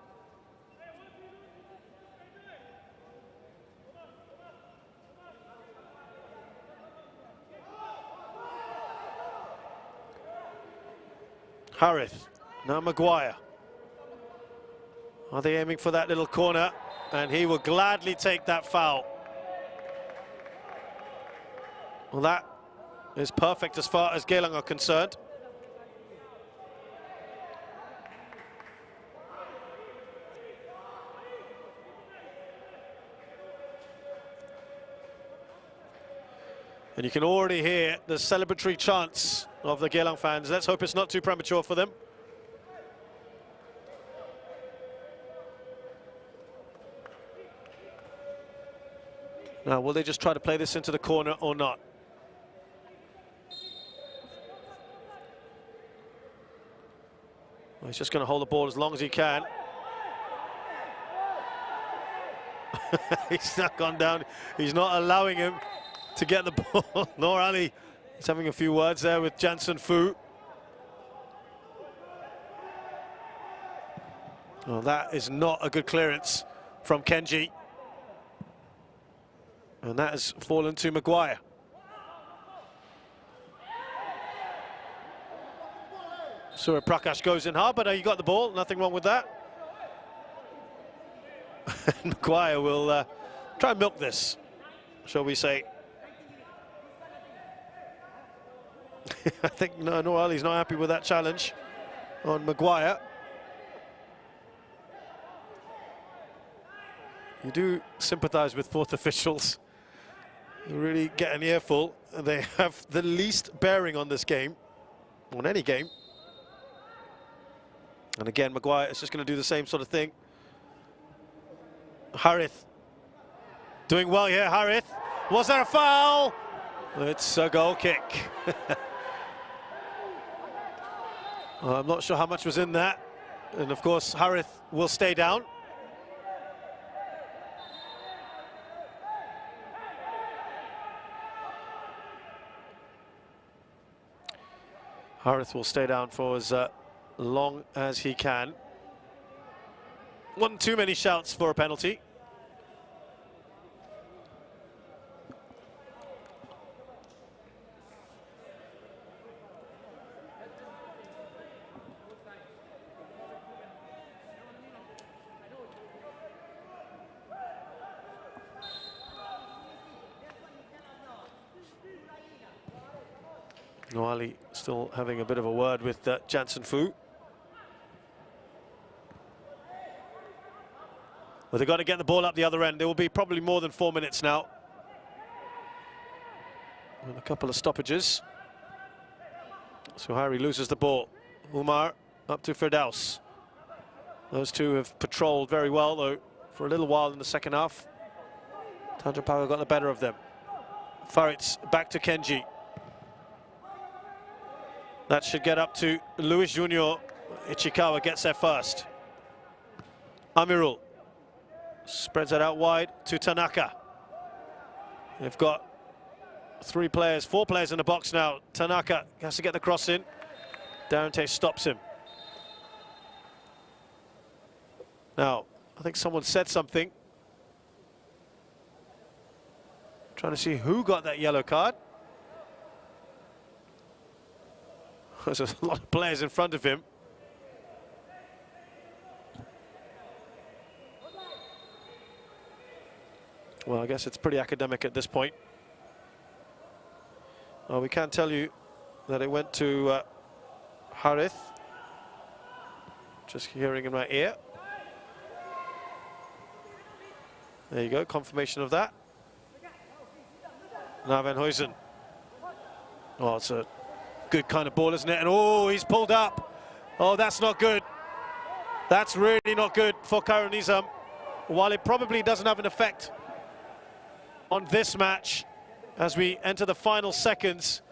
Speaker 1: Harith, now Maguire. Are they aiming for that little corner? And he will gladly take that foul. Well, that is perfect as far as Geylang are concerned. And you can already hear the celebratory chants of the Geylang fans. Let's hope it's not too premature for them. Now, will they just try to play this into the corner or not? Well, he's just going to hold the ball as long as he can. He's not gone down. He's not allowing him to get the ball. Noor Ali is having a few words there with Jansen Fu. Oh, that is not a good clearance from Kenji. And that has fallen to Maguire. Surya Prakash goes in hard, but he got the ball. Nothing wrong with that. Maguire will try and milk this, shall we say. I think Noor Ali's not happy with that challenge on Maguire. You do sympathise with fourth officials. You really get an earful. They have the least bearing on this game, on any game. And again, Maguire is just going to do the same sort of thing. Harith doing well here. Harith, was there a foul? It's a goal kick. I'm not sure how much was in that. And of course, Harith will stay down. Harith will stay down for as long as he can. One too many shouts for a penalty. Noali still having a bit of a word with Jansen Fu. Well, they've got to get the ball up the other end. There will be probably more than 4 minutes now. And a couple of stoppages. So Harry loses the ball. Umar up to Firdaus. Those two have patrolled very well, though, for a little while in the second half. Tanjong Pagar got the better of them. Faritz back to Kenji. That should get up to Luis Junior. Ichikawa gets there first. Amirul spreads it out wide to Tanaka. They've got 4 players in the box now. Tanaka has to get the cross in. Darante stops him. Now, I think someone said something. Trying to see who got that yellow card. There's a lot of players in front of him. Well, I guess it's pretty academic at this point. Well, we can tell you that it went to Harith. Just hearing in my ear. There you go, confirmation of that. Now Van Huysen. Oh, it's a good kind of ball, isn't it? And oh, he's pulled up. Oh, that's not good. That's really not good for Karanizam. While it probably doesn't have an effect on this match as we enter the final seconds,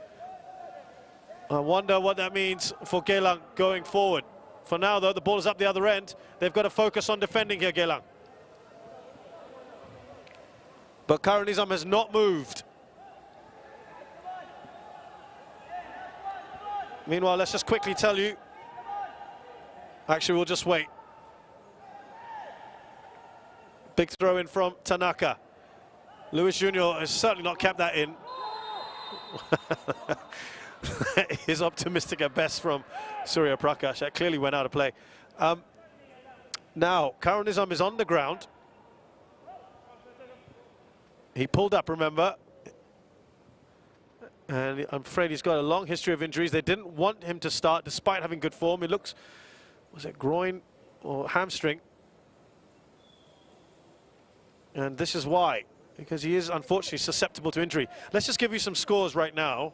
Speaker 1: I wonder what that means for Geylang going forward. For now, though, the ball is up the other end. They've got to focus on defending here, Geylang. But Karanizam has not moved. Meanwhile, let's just quickly tell you. Actually, we'll just wait. Big throw in from Tanaka. Luis Junior has certainly not kept that in. Is optimistic at best from Surya Prakash. That clearly went out of play. Now, Karanizam is on the ground. He pulled up, remember. And I'm afraid he's got a long history of injuries. They didn't want him to start despite having good form. It looks, was it groin or hamstring? And this is why, because he is unfortunately susceptible to injury. Let's just give you some scores right now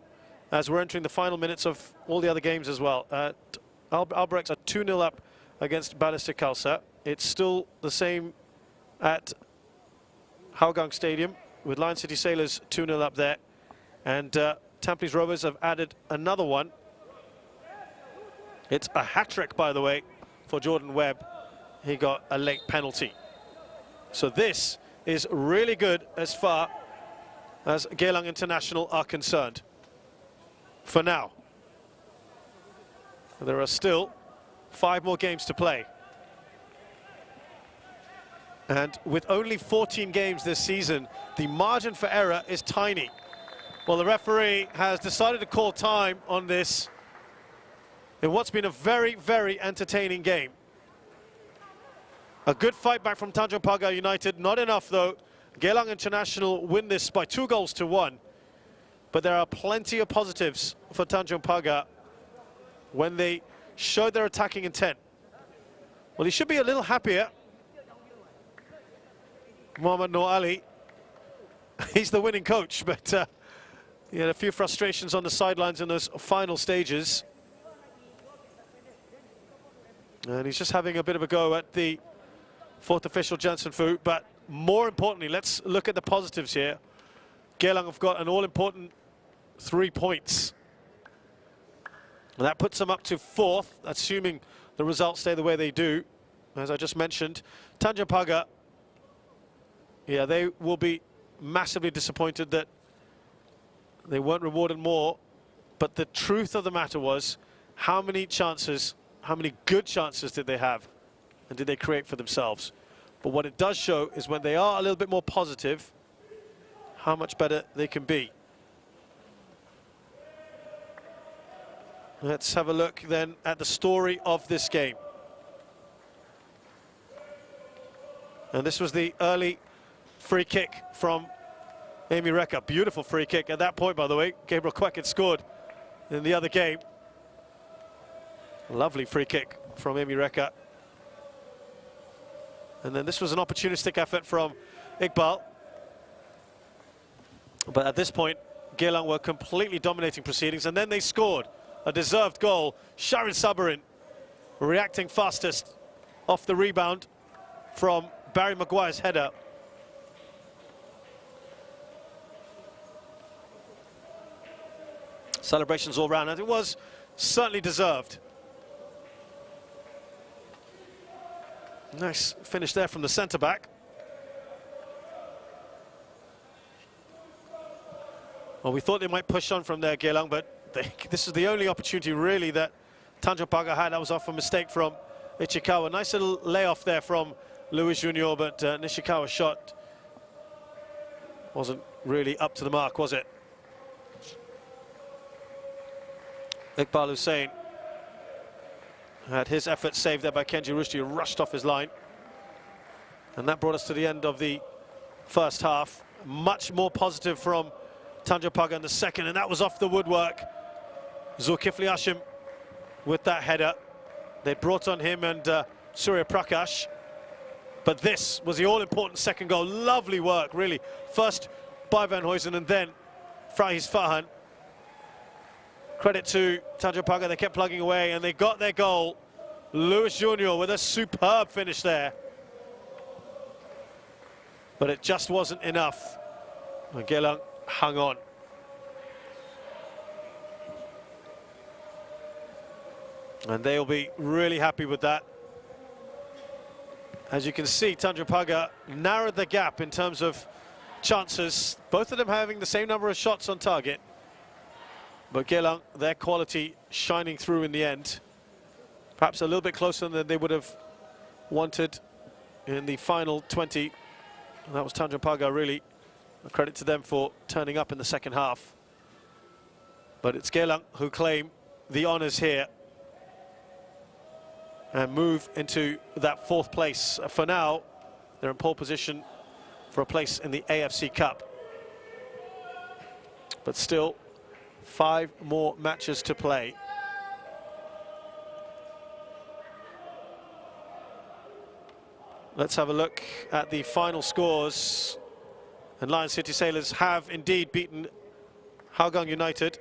Speaker 1: as we're entering the final minutes of all the other games as well. Albrechts are 2-0 up against Ballistic Khalsa. It's still the same at Hougang Stadium with Lion City Sailors 2-0 up there. And Tampines Rovers have added another one. It's a hat-trick, by the way, for Jordan Webb. He got a late penalty. So this is really good as far as Geylang International are concerned. For now. There are still 5 more games to play. And with only 14 games this season, the margin for error is tiny. Well, the referee has decided to call time on this in what's been a very, very entertaining game. A good fight back from Tanjong Pagar United. Not enough, though. Geylang International win this by 2-1. But there are plenty of positives for Tanjong Pagar when they showed their attacking intent. Well, he should be a little happier. Mohamed Noor Ali, he's the winning coach, but he had a few frustrations on the sidelines in those final stages. And he's just having a bit of a go at the fourth official, Jansen Fu. But more importantly, let's look at the positives here. Geylang have got an all-important 3 points. And that puts them up to 4th, assuming the results stay the way they do. As I just mentioned, Tanjong Pagar, yeah, they will be massively disappointed that they weren't rewarded more. But the truth of the matter was, how many chances, how many good chances did they have? And did they create for themselves? But what it does show is when they are a little bit more positive, how much better they can be. Let's have a look then at the story of this game. And this was the early free kick from Amy Reka. Beautiful free kick. At that point, by the way, Gabriel Kwek had scored in the other game. Lovely free kick from Amy Reka. And then this was an opportunistic effort from Iqbal. But at this point, Geylang were completely dominating proceedings, and then they scored a deserved goal. Sharon Sabarin reacting fastest off the rebound from Barry Maguire's header. Celebrations all round, and it was certainly deserved. Nice finish there from the centre-back. Well, we thought they might push on from there, Geylang, but this is the only opportunity really that Tanjong Pagar had. That was off a mistake from Ichikawa. Nice little layoff there from Luis Junior, but Nishikawa's shot wasn't really up to the mark, was it? Iqbal Hussain had his effort saved there by Kenji Rushdie, who rushed off his line. And that brought us to the end of the first half. Much more positive from Tanjong Pagar in the second, and that was off the woodwork. Zulkifli Hashim with that header. They brought on him and Surya Prakash. But this was the all-important second goal. Lovely work, really. First by Van Huysen and then Frahis Fahan. Credit to Tanjong Pagar, they kept plugging away and they got their goal. Luis Junior with a superb finish there. But it just wasn't enough. Geylang hung on. And they'll be really happy with that. As you can see, Tanjong Pagar narrowed the gap in terms of chances. Both of them having the same number of shots on target. But Geylang, their quality shining through in the end. Perhaps a little bit closer than they would have wanted in the final 20. And that was Tanjong Pagar, really. A credit to them for turning up in the second half. But it's Geylang who claim the honours here and move into that 4th place. For now, they're in pole position for a place in the AFC Cup. But still, 5 more matches to play. Let's have a look at the final scores. And Lion City Sailors have indeed beaten Hougang United.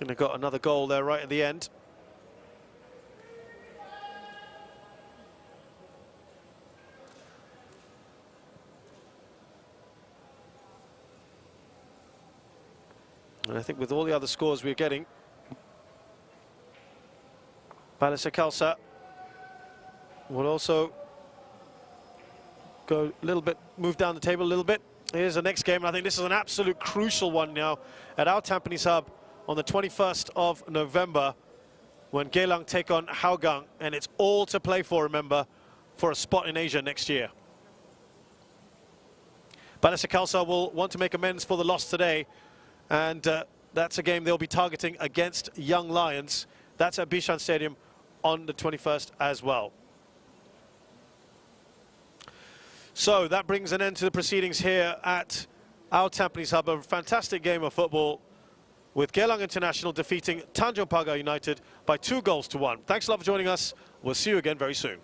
Speaker 1: And they got another goal there right at the end. And I think with all the other scores we're getting, Palliser Khalsa will also go a little bit, move down the table a little bit. Here's the next game, and I think this is an absolute crucial one now at our Tampines Hub on the 21st of November when Geylang take on Hougang, and it's all to play for, remember, for a spot in Asia next year. Palliser Khalsa will want to make amends for the loss today, and that's a game they'll be targeting against Young Lions. That's at Bishan Stadium on the 21st as well. So that brings an end to the proceedings here at our Tampines Hub. A fantastic game of football with Geylang International defeating Tanjong Pagar United by 2 goals to 1. Thanks a lot for joining us. We'll see you again very soon.